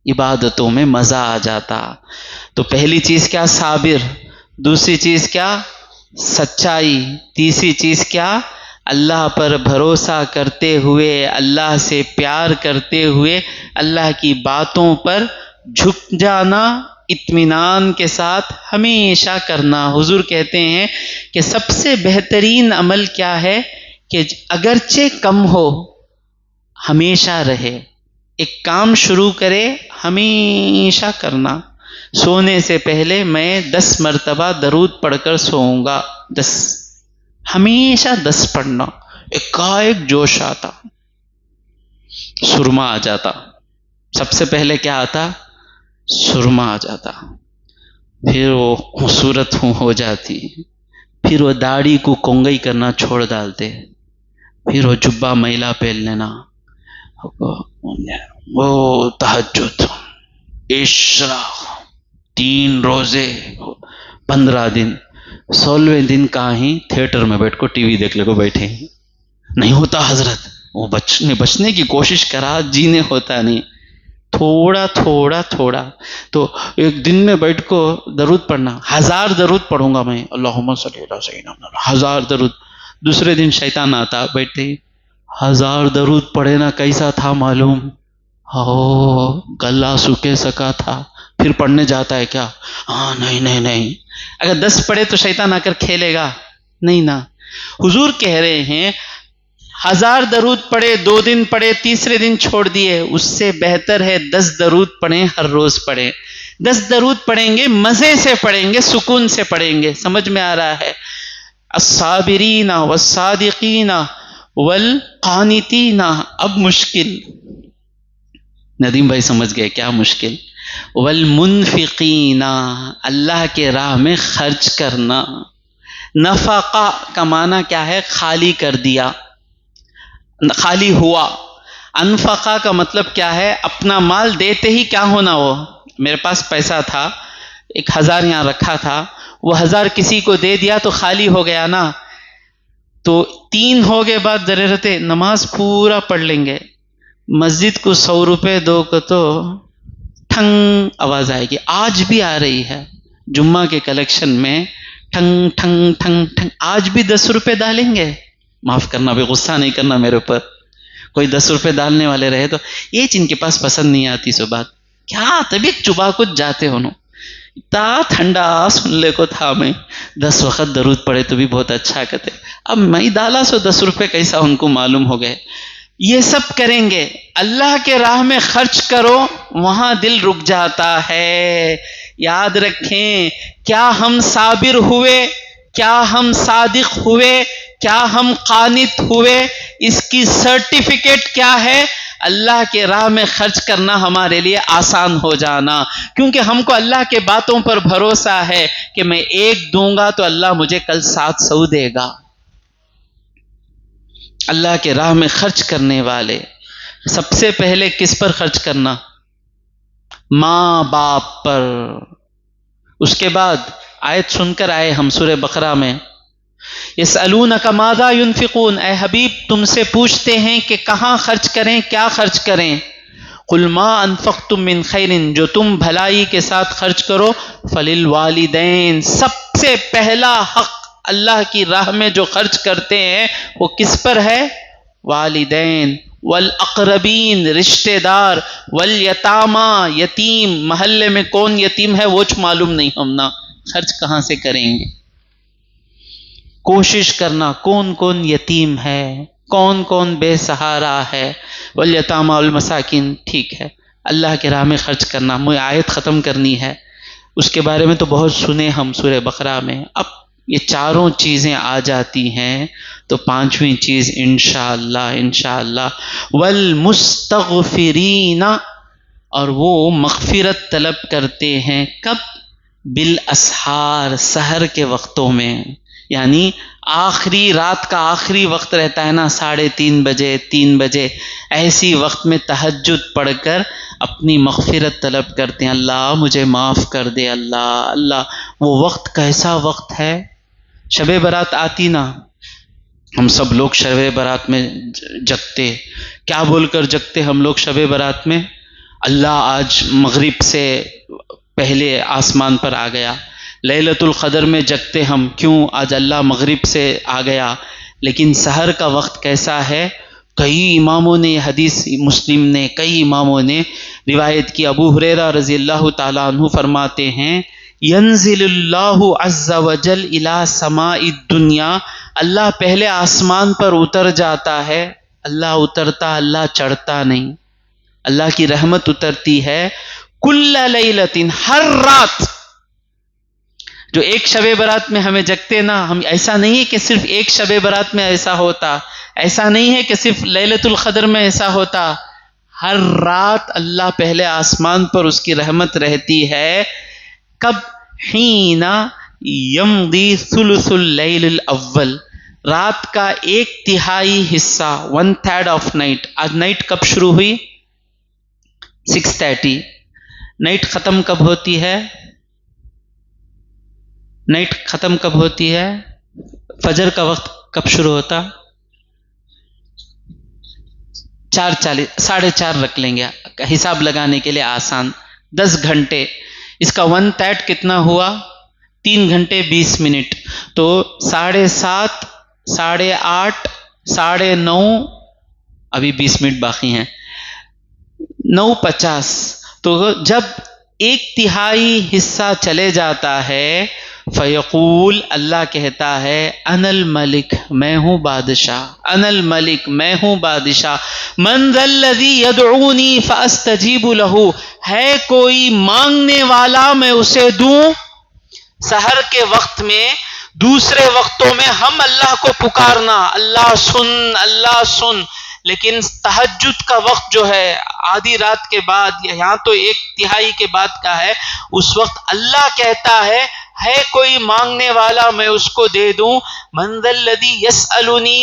عبادتوں میں مزہ آ جاتا. تو پہلی چیز کیا؟ صابر. دوسری چیز کیا؟ سچائی. تیسری چیز کیا؟ اللہ پر بھروسہ کرتے ہوئے، اللہ سے پیار کرتے ہوئے، اللہ کی باتوں پر جھک جانا اطمینان کے ساتھ ہمیشہ کرنا. حضور کہتے ہیں کہ سب سے بہترین عمل کیا ہے؟ کہ اگرچہ کم ہو ہمیشہ رہے. ایک کام شروع کرے ہمیشہ کرنا. سونے سے پہلے میں 10 مرتبہ درود پڑھ کر سوؤں گا. 10 ہمیشہ 10 پڑھنا. ایک جوش آتا، سرما آ جاتا. سب سے پہلے کیا آتا؟ سرما آ جاتا. پھر وہ خوبصورت ہو جاتی. پھر وہ داڑھی کو کنگئی کرنا چھوڑ ڈالتے. پھر وہ جبہ میلا پہن لینا. وہ تہجد، اشراق، 3 روزے، 15 دن. 16ویں دن کہاں ہی تھیٹر میں بیٹھ کو ٹی وی دیکھ لے کو بیٹھے. نہیں ہوتا حضرت. وہ بچنے کی کوشش کرا، جینے ہوتا نہیں. تھوڑا تھوڑا تھوڑا. تو ایک دن میں بیٹھ کو درود پڑھنا. 1000 درود پڑھوں گا میں، اللہم صلی علی سیدنا محمد، 1000 درود. دوسرے دن شیطان آتا، بیٹھتے 1000 درود پڑھے نا کیسا تھا معلوم؟ گلا سوکھے سکا تھا پھر پڑھنے جاتا ہے کیا؟ ہاں نہیں نہیں نہیں، اگر 10 پڑھے تو شیطان آ کر کھیلے گا نہیں نا۔ حضور کہہ رہے ہیں 1000 درود پڑھے، 2 دن پڑھے، تیسرے دن چھوڑ دیے، اس سے بہتر ہے 10 درود پڑھیں، ہر روز پڑھیں۔ 10 درود پڑھیں گے، مزے سے پڑھیں گے، سکون سے پڑھیں گے۔ سمجھ میں آ رہا ہے؟ الصابرین والصادقین والقانتین، اب مشکل، ندیم بھائی سمجھ گئے کیا مشکل؟ والمنفقین، اللہ کے راہ میں خرچ کرنا۔ نفقہ کا معنی کیا ہے؟ خالی کر دیا، خالی ہوا۔ انفقہ کا مطلب کیا ہے؟ اپنا مال دیتے ہی کیا ہونا؟ وہ میرے پاس پیسہ تھا، 1000 یہاں رکھا تھا، وہ 1000 کسی کو دے دیا تو خالی ہو گیا نا۔ تو 3 ہو گئے بعد ضرورت نماز پورا پڑھ لیں گے، مسجد کو 100 روپے دو کو تو ٹھنگ آواز آئے گی، آج بھی آ رہی ہے جمعہ کے کلیکشن میں، ٹھنگ ٹھنگ ٹھنگ ٹھنگ۔ آج بھی 10 روپے ڈالیں گے، معاف کرنا بھی، غصہ نہیں کرنا میرے اوپر، کوئی 10 روپے ڈالنے والے رہے تو یہ ان کے پاس پسند نہیں آتی سو بات، کیا طبیعت چبا کچھ جاتے ہونو، اتنا ٹھنڈا سن لے کو تھا میں 10 وقت درود پڑے تو بھی بہت اچھا کرتے، اب میں ڈالا سو 10 روپے کیسا ان کو معلوم ہو گئے۔ یہ سب کریں گے، اللہ کے راہ میں خرچ کرو، وہاں دل رک جاتا ہے۔ یاد رکھیں، کیا ہم صابر ہوئے، کیا ہم صادق ہوئے، کیا ہم قانت ہوئے، اس کی سرٹیفکیٹ کیا ہے؟ اللہ کے راہ میں خرچ کرنا ہمارے لیے آسان ہو جانا، کیونکہ ہم کو اللہ کے باتوں پر بھروسہ ہے کہ میں 1 دوں گا تو اللہ مجھے کل 700 دے گا۔ اللہ کے راہ میں خرچ کرنے والے، سب سے پہلے کس پر خرچ کرنا؟ ماں باپ پر۔ اس کے بعد آیت سن کر آئے ہم سورہ بقرہ میں، یسألونک ماذا ينفقون، اے حبیب تم سے پوچھتے ہیں کہ کہاں خرچ کریں، کیا خرچ کریں؟ قل ما انفقتم من خیر، جو تم بھلائی کے ساتھ خرچ کرو، فللوالدین، سب سے پہلا حق اللہ کی راہ میں جو خرچ کرتے ہیں وہ کس پر ہے؟ والدین، والاقربین، رشتہ دار، والیتامی، یتیم، محلے میں کون یتیم ہے وہ معلوم نہیں ہم نا، خرچ کہاں سے کریں گے؟ کوشش کرنا کون کون یتیم ہے، کون کون بے سہارا ہے، والیتامی والمساکین، ٹھیک ہے، اللہ کے راہ میں خرچ کرنا۔ مجھے آیت ختم کرنی ہے، اس کے بارے میں تو بہت سنے ہم سورہ بقرہ میں، اب یہ چاروں چیزیں آ جاتی ہیں تو 5ویں چیز انشاءاللہ والمستغفرین، اور وہ مغفرت طلب کرتے ہیں کب؟ بالاسحار، سحر کے وقتوں میں، یعنی آخری رات کا آخری وقت رہتا ہے نا، 3:30 بجے 3 بجے، ایسی وقت میں تہجد پڑھ کر اپنی مغفرت طلب کرتے ہیں، اللہ مجھے معاف کر دے، اللہ۔ وہ وقت کیسا وقت ہے؟ شب برات آتی نا، ہم سب لوگ شب برات میں جگتے، کیا بول کر جگتے ہم لوگ شب برات میں؟ اللہ آج مغرب سے پہلے آسمان پر آ گیا۔ لیلۃ القدر میں جگتے ہم، کیوں؟ آج اللہ مغرب سے آ گیا۔ لیکن سحر کا وقت کیسا ہے؟ کئی اماموں نے حدیث، مسلم نے کئی اماموں نے روایت کی، ابو ہریرہ رضی اللہ تعالیٰ عنہ فرماتے ہیں، ینزل اللہ عز وجل الی سماء الدنیا، اللہ پہلے آسمان پر اتر جاتا ہے، اللہ اترتا، اللہ چڑھتا نہیں، اللہ کی رحمت اترتی ہے، کل لیلۃ، ہر رات۔ جو ایک شب برات میں ہمیں جگتے نا، ہم ایسا نہیں ہے کہ صرف ایک شب برات میں ایسا ہوتا، ایسا نہیں ہے کہ صرف لیلۃ القدر میں ایسا ہوتا، ہر رات اللہ پہلے آسمان پر اس کی رحمت رہتی ہے، کب؟ حین یمضی ثلث اللیل الاول، رات کا 1/3 حصہ، 1/3 آف نائٹ۔ آج نائٹ کب شروع ہوئی؟ 6:30۔ نائٹ ختم کب ہوتی ہے؟ نائٹ ختم کب ہوتی ہے؟ فجر کا وقت کب شروع ہوتا؟ 4:40، 4:30 رکھ لیں گے حساب لگانے کے لیے آسان، 10 گھنٹے، اس کا 1/3 کتنا ہوا؟ 3 گھنٹے 20 منٹ، تو 7:30، 8:30، 9:30، ابھی 20 منٹ باقی ہیں، 9:50. تو جب 1/3 حصہ چلے جاتا ہے، فیقول، اللہ کہتا ہے، انا الملک، میں ہوں بادشاہ، انا الملک، میں ہوں بادشاہ، من ذا الذی یدعونی فاستجیب له، ہے کوئی مانگنے والا میں اسے دوں. سحر کے وقت میں، دوسرے وقتوں میں ہم اللہ کو پکارنا، اللہ سن، اللہ سن، لیکن تہجد کا وقت جو ہے آدھی رات کے بعد، یہاں تو 1/3 کے بعد کا ہے، اس وقت اللہ کہتا ہے کوئی مانگنے والا میں اس کو دے دوں. من ذا الذی یسألنی،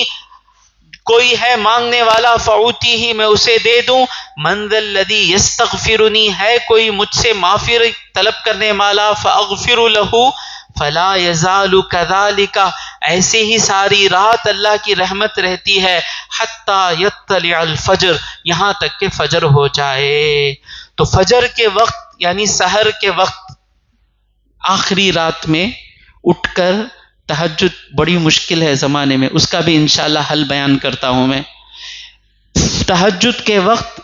کوئی ہے مانگنے والا، فاعطیہ، میں اسے دے دوں. من ذا الذی یستغفرنی، ہے کوئی مجھ سے معافی طلب کرنے والا، فاغفر له. فلا یزال کذالک، ایسے ہی ساری رات اللہ کی رحمت رہتی ہے، حتی یطلع الفجر، یہاں تک کہ فجر ہو جائے. تو فجر کے وقت یعنی سحر کے وقت، آخری رات میں اٹھ کر تہجد بڑی مشکل ہے زمانے میں، اس کا بھی انشاءاللہ حل بیان کرتا ہوں میں. تہجد کے وقت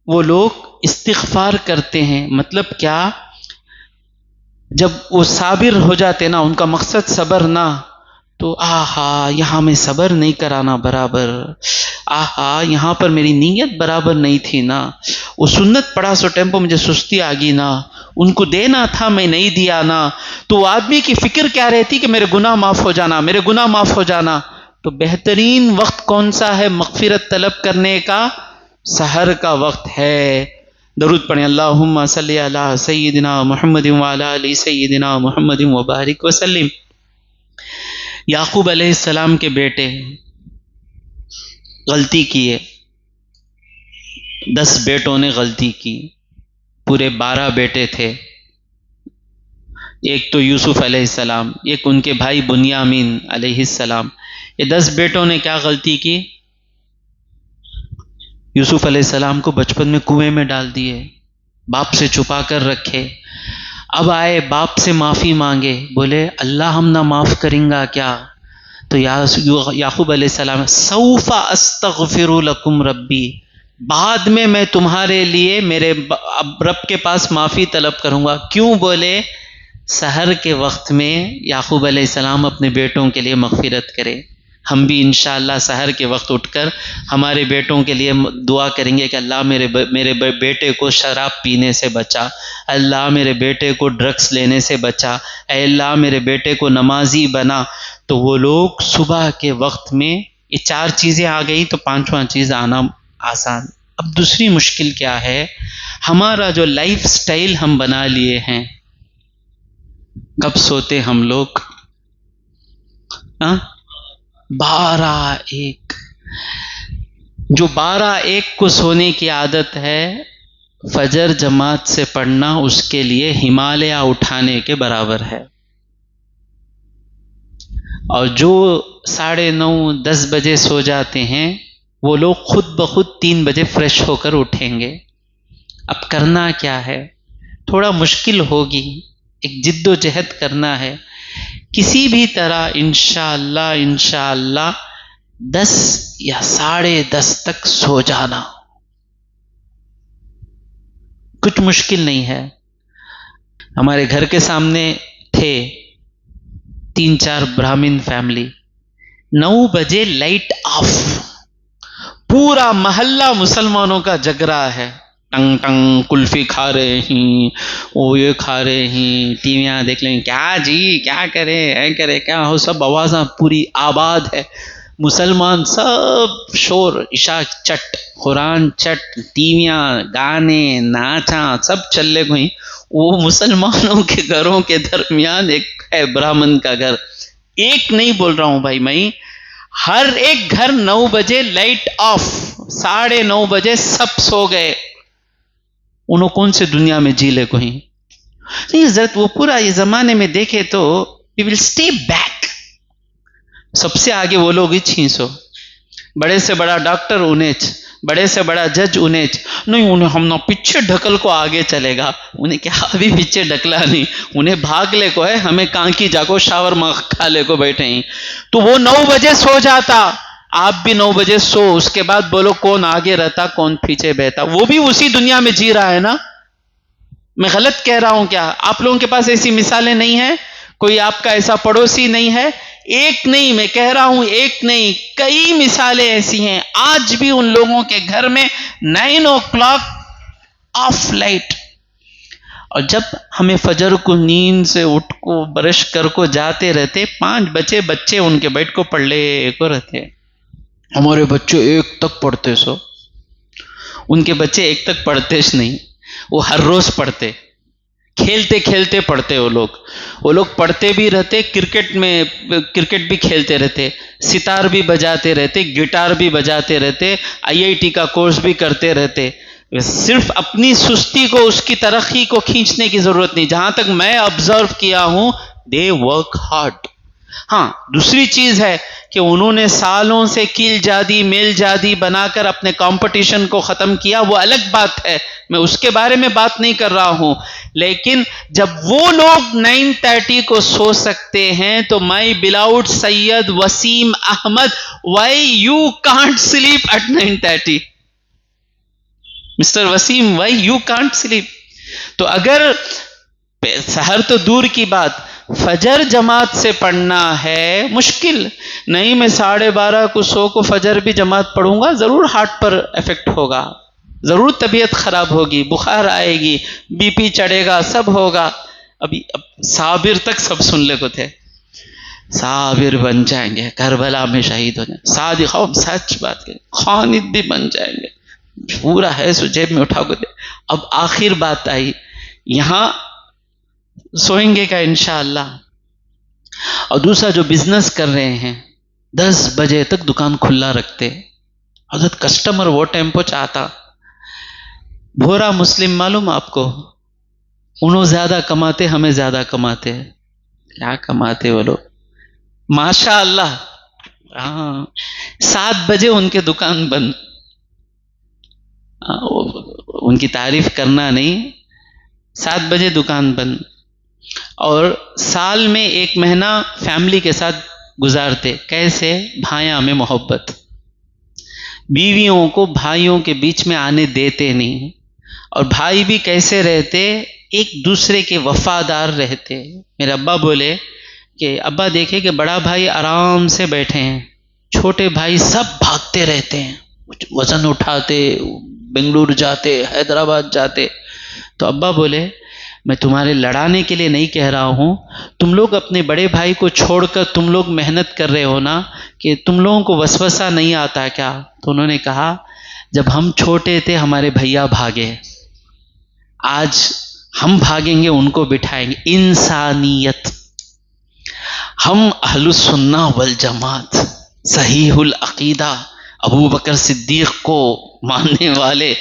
وہ لوگ استغفار کرتے ہیں. مطلب کیا؟ جب وہ صابر ہو جاتے نا، ان کا مقصد صبر نہ، تو آہا یہاں میں صبر نہیں کرانا برابر، آہا یہاں پر میری نیت برابر نہیں تھی نا، وہ سنت پڑھا سو ٹیمپو مجھے سستی آ گئی نا، ان کو دینا تھا میں نہیں دیا نا. تو وہ آدمی کی فکر کیا رہتی کہ میرے گناہ معاف ہو جانا، میرے گناہ معاف ہو جانا. تو بہترین وقت کون سا ہے مغفرت طلب کرنے کا؟ سحر کا وقت ہے. درود پڑھیں، اللہم صلی علی سیدنا محمد وعلی آل سیدنا محمد وبارک وسلم. یعقوب علیہ السلام کے بیٹے غلطی کیے، 10 بیٹوں نے غلطی کی، پورے 12 بیٹے تھے. ایک تو یوسف علیہ السلام، ایک ان کے بھائی بنیامین علیہ السلام. یہ 10 بیٹوں نے کیا غلطی کی؟ یوسف علیہ السلام کو بچپن میں کنویں میں ڈال دیے، باپ سے چھپا کر رکھے. اب آئے باپ سے معافی مانگے، بولے اللہ ہم نہ معاف کریں گا کیا؟ تو یعقوب علیہ السلام، سوف استغفر لکم ربی، بعد میں تمہارے لیے میرے رب کے پاس معافی طلب کروں گا. کیوں؟ بولے سحر کے وقت میں یعقوب علیہ السلام اپنے بیٹوں کے لیے مغفرت کرے. ہم بھی انشاءاللہ سحر کے وقت اٹھ کر ہمارے بیٹوں کے لیے دعا کریں گے کہ اللہ میرے بیٹے کو شراب پینے سے بچا، اللہ میرے بیٹے کو ڈرگس لینے سے بچا، اے اللہ میرے بیٹے کو نمازی بنا. تو وہ لوگ صبح کے وقت میں یہ 4 چیزیں آ گئی تو 5واں چیز آنا آسان. اب دوسری مشکل کیا ہے؟ ہمارا جو لائف سٹائل ہم بنا لیے ہیں، کب سوتے ہم لوگ؟ 12-1. جو 12-1 کو سونے کی عادت ہے، فجر جماعت سے پڑھنا اس کے لیے ہمالیہ اٹھانے کے برابر ہے. اور جو 9:30-10 بجے سو جاتے ہیں، وہ لوگ خود بخود 3 بجے فریش ہو کر اٹھیں گے. اب کرنا کیا ہے؟ تھوڑا مشکل ہوگی، ایک جد و جہد کرنا ہے. کسی بھی طرح انشاءاللہ 10 یا 10:30 تک سو جانا کچھ مشکل نہیں ہے. ہمارے گھر کے سامنے تھے 3-4 برہمن فیملی، 9 بجے لائٹ آف، پورا محلہ مسلمانوں کا جگ رہا ہے، ٹنگ ٹنگ کلفی کھا رہے ہیں، وہ یہ کھا رہے ہیں، ٹیویاں دیکھ لیں، کیا جی کیا کرے اے کرے کیا ہو، سب آوازاں پوری آباد ہے، مسلمان سب شور، عشاء چٹ، قرآن چٹ، ٹیویاں، گانے، ناچاں سب چلے گئیں. وہ مسلمانوں کے گھروں کے درمیان ایک ہے برہمن کا گھر. ایک نہیں بول رہا ہوں بھائی میں، ہر ایک گھر 9 بجے لائٹ آف، 9:30 بجے سب سو گئے. انہوں کون سے دنیا میں جی لے کوئی نہیں. حضرت وہ پورا یہ زمانے میں دیکھے تو we will stay back. سب سے آگے وہ لوگ ہی 600، بڑے سے بڑا ڈاکٹر انیچ، بڑے سے بڑا جج انیچ، نہیں انہیں ہم نہ پیچھے ڈھکل کو آگے چلے گا. انہیں کیا ابھی پیچھے ڈھکلا نہیں، انہیں بھاگ لے کو ہے، ہمیں کانکی جا کو شاور کھا لے کو بیٹھے ہیں. تو وہ 9 بجے سو جاتا. آپ بھی 9 بجے سو، اس کے بعد بولو کون آگے رہتا کون پیچھے بہتا، وہ بھی اسی دنیا میں جی رہا ہے نا. میں غلط کہہ رہا ہوں کیا؟ آپ لوگوں کے پاس ایسی مثالیں نہیں ہیں؟ کوئی آپ کا ایسا پڑوسی نہیں ہے؟ ایک نہیں، میں کہہ رہا ہوں ایک نہیں، کئی مثالیں ایسی ہیں. آج بھی ان لوگوں کے گھر میں 9 o'clock آف لائٹ، اور جب ہمیں فجر کو نیند سے اٹھ کو برش کر کو جاتے رہتے، 5 بچے ان کے بیٹھ کو پڑھ لے کو رہتے. ہمارے بچے 1 تک پڑھتے سو. ان کے بچے 1 تک پڑھتے نہیں، وہ ہر روز پڑھتے، کھیلتے کھیلتے پڑھتے. وہ لوگ پڑھتے بھی رہتے، کرکٹ بھی کھیلتے رہتے، ستار بھی بجاتے رہتے، گٹار بھی بجاتے رہتے، IIT کا کورس بھی کرتے رہتے. صرف اپنی سستی کو، اس کی ترقی کو کھینچنے کی ضرورت نہیں. جہاں تک میں آبزرو کیا ہوں، دے ورک ہارڈ. ہاں دوسری چیز ہے کہ انہوں نے سالوں سے کیل جادی میل جادی بنا کر اپنے کمپٹیشن کو ختم کیا، وہ الگ بات ہے، میں اس کے بارے میں بات نہیں کر رہا ہوں. لیکن جب وہ لوگ 9:30 کو سو سکتے ہیں تو my beloved Syed Waseem Ahmed, why you can't sleep at 9:30؟ Mister Waseem, why you can't sleep? تو اگر سحر تو دور کی بات، فجر جماعت سے پڑھنا ہے مشکل نہیں. میں 12:30 کو سو کو فجر بھی جماعت پڑھوں گا، ضرور ہارٹ پر افیکٹ ہوگا، ضرور طبیعت خراب ہوگی، بخار آئے گی، بی پی چڑھے گا، سب ہوگا. ابھی صابر تک سب سن لے کو تھے، صابر بن جائیں گے، کربلا میں شہید ہو جائیں، صادق، سچ بات کریں، خالد بھی بن جائیں گے، پورا ہے سو جیب میں اٹھا کو دے. اب آخر بات آئی، یہاں سوئیں گے کا انشاءاللہ. اور دوسرا جو بزنس کر رہے ہیں 10 بجے تک دکان کھلا رکھتے، حضرت کسٹمر وہ ٹائم پہ چاہتا. بھورا مسلم معلوم آپ کو، انہوں زیادہ کماتے، ہمیں زیادہ کماتے. کیا کماتے وہ لوگ ماشاء اللہ. ہاں 7 بجے ان کے دکان بند. ان کی تعریف کرنا نہیں، 7 بجے دکان بند. اور سال میں 1 مہینہ فیملی کے ساتھ گزارتے. کیسے؟ بھائیاں میں محبت، بیویوں کو بھائیوں کے بیچ میں آنے دیتے نہیں. اور بھائی بھی کیسے رہتے؟ ایک دوسرے کے وفادار رہتے. میرے ابا بولے کہ ابا دیکھے کہ بڑا بھائی آرام سے بیٹھے ہیں، چھوٹے بھائی سب بھاگتے رہتے ہیں، وزن اٹھاتے، بنگلور جاتے، حیدرآباد جاتے. تو ابا بولے میں تمہارے لڑانے کے لیے نہیں کہہ رہا ہوں، تم لوگ اپنے بڑے بھائی کو چھوڑ کر تم لوگ محنت کر رہے ہو نا، کہ تم لوگوں کو وسوسہ نہیں آتا کیا؟ تو انہوں نے کہا جب ہم چھوٹے تھے ہمارے بھیا بھاگے، آج ہم بھاگیں گے ان کو بٹھائیں گے. انسانیت. ہم اہل السنہ والجماعت، صحیح العقیدہ، ابو بکر صدیق کو ماننے والے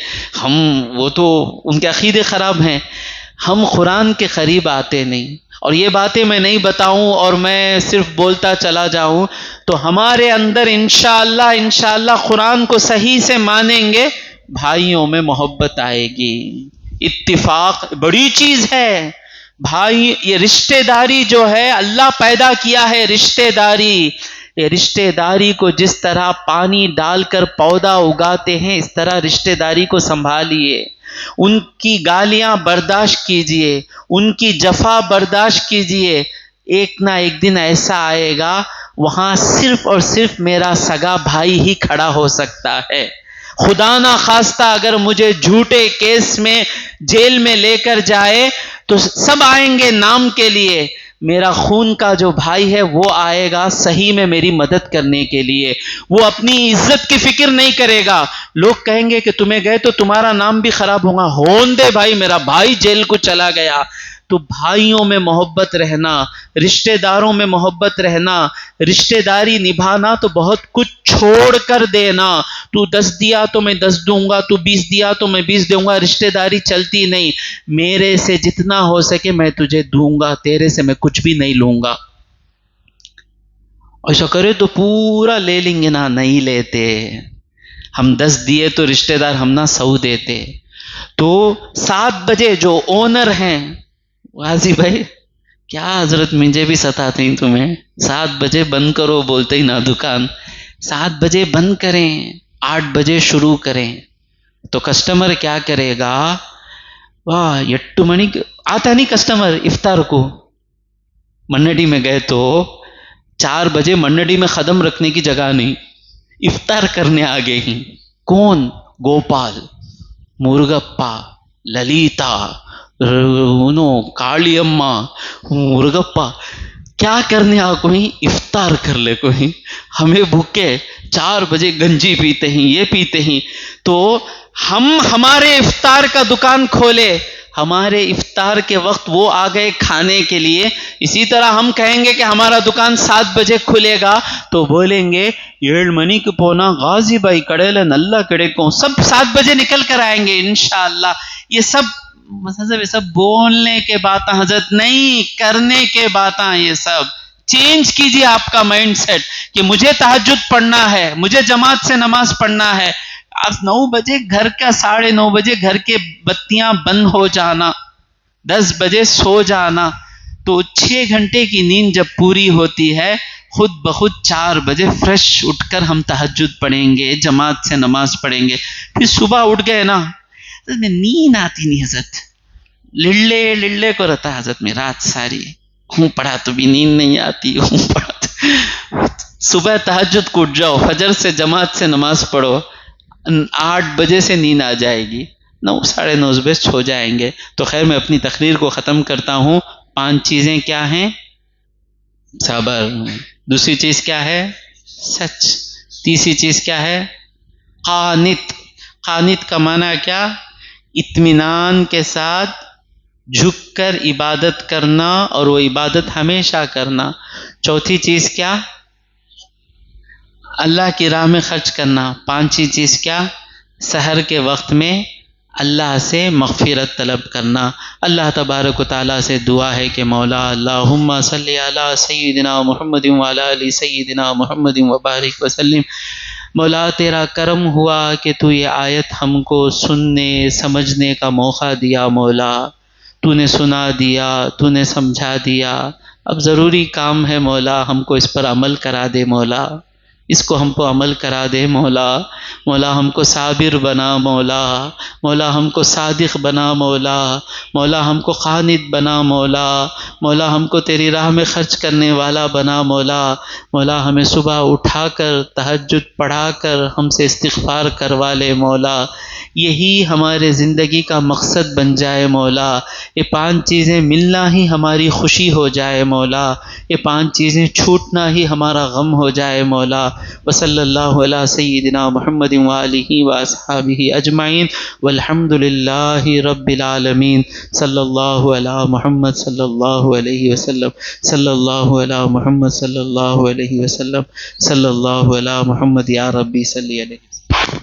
ہم، وہ تو ان کے عقیدے خراب ہیں. ہم قرآن کے قریب آتے نہیں. اور یہ باتیں میں نہیں بتاؤں اور میں صرف بولتا چلا جاؤں تو ہمارے اندر انشاءاللہ قرآن کو صحیح سے مانیں گے، بھائیوں میں محبت آئے گی. اتفاق بڑی چیز ہے بھائی. یہ رشتہ داری جو ہے اللہ پیدا کیا ہے، رشتہ داری. یہ رشتہ داری کو جس طرح پانی ڈال کر پودا اگاتے ہیں، اس طرح رشتہ داری کو سنبھالیے. ان کی گالیاں برداشت کیجئے، ان کی جفا برداشت کیجئے. ایک نہ ایک دن ایسا آئے گا وہاں صرف اور صرف میرا سگا بھائی ہی کھڑا ہو سکتا ہے. خدا نہ خواستہ اگر مجھے جھوٹے کیس میں جیل میں لے کر جائے تو سب آئیں گے نام کے لیے، میرا خون کا جو بھائی ہے وہ آئے گا صحیح میں میری مدد کرنے کے لیے. وہ اپنی عزت کی فکر نہیں کرے گا. لوگ کہیں گے کہ تمہیں گئے تو تمہارا نام بھی خراب ہوگا. ہون دے بھائی، میرا بھائی جیل کو چلا گیا. تو بھائیوں میں محبت رہنا، رشتہ داروں میں محبت رہنا، رشتہ داری نبھانا تو بہت کچھ چھوڑ کر دینا. تو 10 دیا تو میں 10 دوں گا، تو 20 دیا تو میں 20 دوں گا. رشتہ داری چلتی نہیں. میرے سے جتنا ہو سکے میں تجھے دوں گا، تیرے سے میں کچھ بھی نہیں لوں گا. ایسا کرے تو پورا لے لیں گے نا، نہیں لیتے. ہم 10 دیے تو رشتہ دار ہم نہ 100 دیتے. تو 7 بجے جو اونر ہیں، غازی بھائی کیا حضرت مجھے بھی ستاتے ہیں تمہیں، 7 بجے بند کرو بولتے ہی نا دکان. 7 بجے بند کریں، 8 بجے شروع کریں. تو کسٹمر کیا کرے گا؟ واہ 8 منی آتا نہیں کسٹمر افطار کو. منڈی میں گئے تو 4 بجے منڈی میں قدم رکھنے کی جگہ نہیں، افطار کرنے آگے ہی. کون؟ گوپال، مرگپا، للیتا، کالی اما، مرگپا. کیا کرنے آ کوئی؟ افطار کر لے کوئی. ہمیں بھوکے 4 بجے گنجی پیتے ہیں، یہ پیتے ہیں. تو ہم ہمارے افطار کا دکان کھولے، ہمارے افطار کے وقت وہ آ گئے کھانے کے لیے. اسی طرح ہم کہیں گے کہ ہمارا دکان 7 بجے کھلے گا، تو بولیں گے 7 منی پونا غازی بھائی کڑے نلہ کڑے کو سب 7 بجے نکل کر آئیں گے انشاءاللہ. یہ سب بولنے کے باتیں حضرت نہیں، کرنے کے باتیں. یہ سب چینج کیجیے آپ کا مائنڈ سیٹ کہ مجھے تہجد پڑھنا ہے، مجھے جماعت سے نماز پڑھنا ہے. آج 9 بجے گھر کا 9:30 بجے گھر کے بتیاں بند ہو جانا، 10 بجے سو جانا. تو 6 گھنٹے کی نیند جب پوری ہوتی ہے، خود بخود 4 بجے فریش اٹھ کر ہم تہجد پڑھیں گے، جماعت سے نماز پڑھیں گے. پھر صبح اٹھ گئے نا، نیند آتی نہیں حضرت، لڑے کو رہتا ہے حضرت میں رات ساری. ہوں پڑھا تو بھی نیند نہیں آتی، ہوں پڑھا تو. صبح تہجد کو اٹھ جاؤ، فجر سے جماعت سے نماز پڑھو، 8 بجے سے نیند آ جائے گی، 9 9:30 بجے سو جائیں گے. تو خیر میں اپنی تقریر کو ختم کرتا ہوں. 5 چیزیں کیا ہیں؟ صبر. دوسری چیز کیا ہے؟ سچ. تیسری چیز کیا ہے؟ قانت. قانت کا معنی کیا؟ اطمینان کے ساتھ جھک کر عبادت کرنا، اور وہ عبادت ہمیشہ کرنا. چوتھی چیز کیا؟ اللہ کی راہ میں خرچ کرنا. 5ویں چیز کیا؟ سحر کے وقت میں اللہ سے مغفرت طلب کرنا. اللہ تبارک و تعالیٰ سے دعا ہے کہ مولا اللہم صلی علی سیدنا محمد وعلی آل سیدنا محمد وبارک وسلم. مولا تیرا کرم ہوا کہ تو یہ آیت ہم کو سننے سمجھنے کا موقع دیا. مولا تو نے سنا دیا، تو نے سمجھا دیا. اب ضروری کام ہے مولا، ہم کو اس پر عمل کرا دے مولا، اس کو ہم کو عمل کرا دے مولا. مولا ہم کو صابر بنا مولا، مولا ہم کو صادق بنا مولا، مولا ہم کو قانت بنا مولا، مولا ہم کو تیری راہ میں خرچ کرنے والا بنا مولا. مولا ہمیں صبح اٹھا کر تہجد پڑھا کر ہم سے استغفار کروا لے مولا. یہی ہمارے زندگی کا مقصد بن جائے مولا. یہ 5 چیزیں ملنا ہی ہماری خوشی ہو جائے مولا، یہ 5 چیزیں چھوٹنا ہی ہمارا غم ہو جائے مولا. وصلی اللہ علی سیدنا محمد وآلہ واصحابہ اجمعین والحمد للہ رب العالمین. صلی اللہ علی محمد صلی اللہ علیہ وسلم، صلی اللہ علی محمد صلی اللہ علیہ وسلم، صلی اللہ علی محمد. یا ربی صلی علیہ.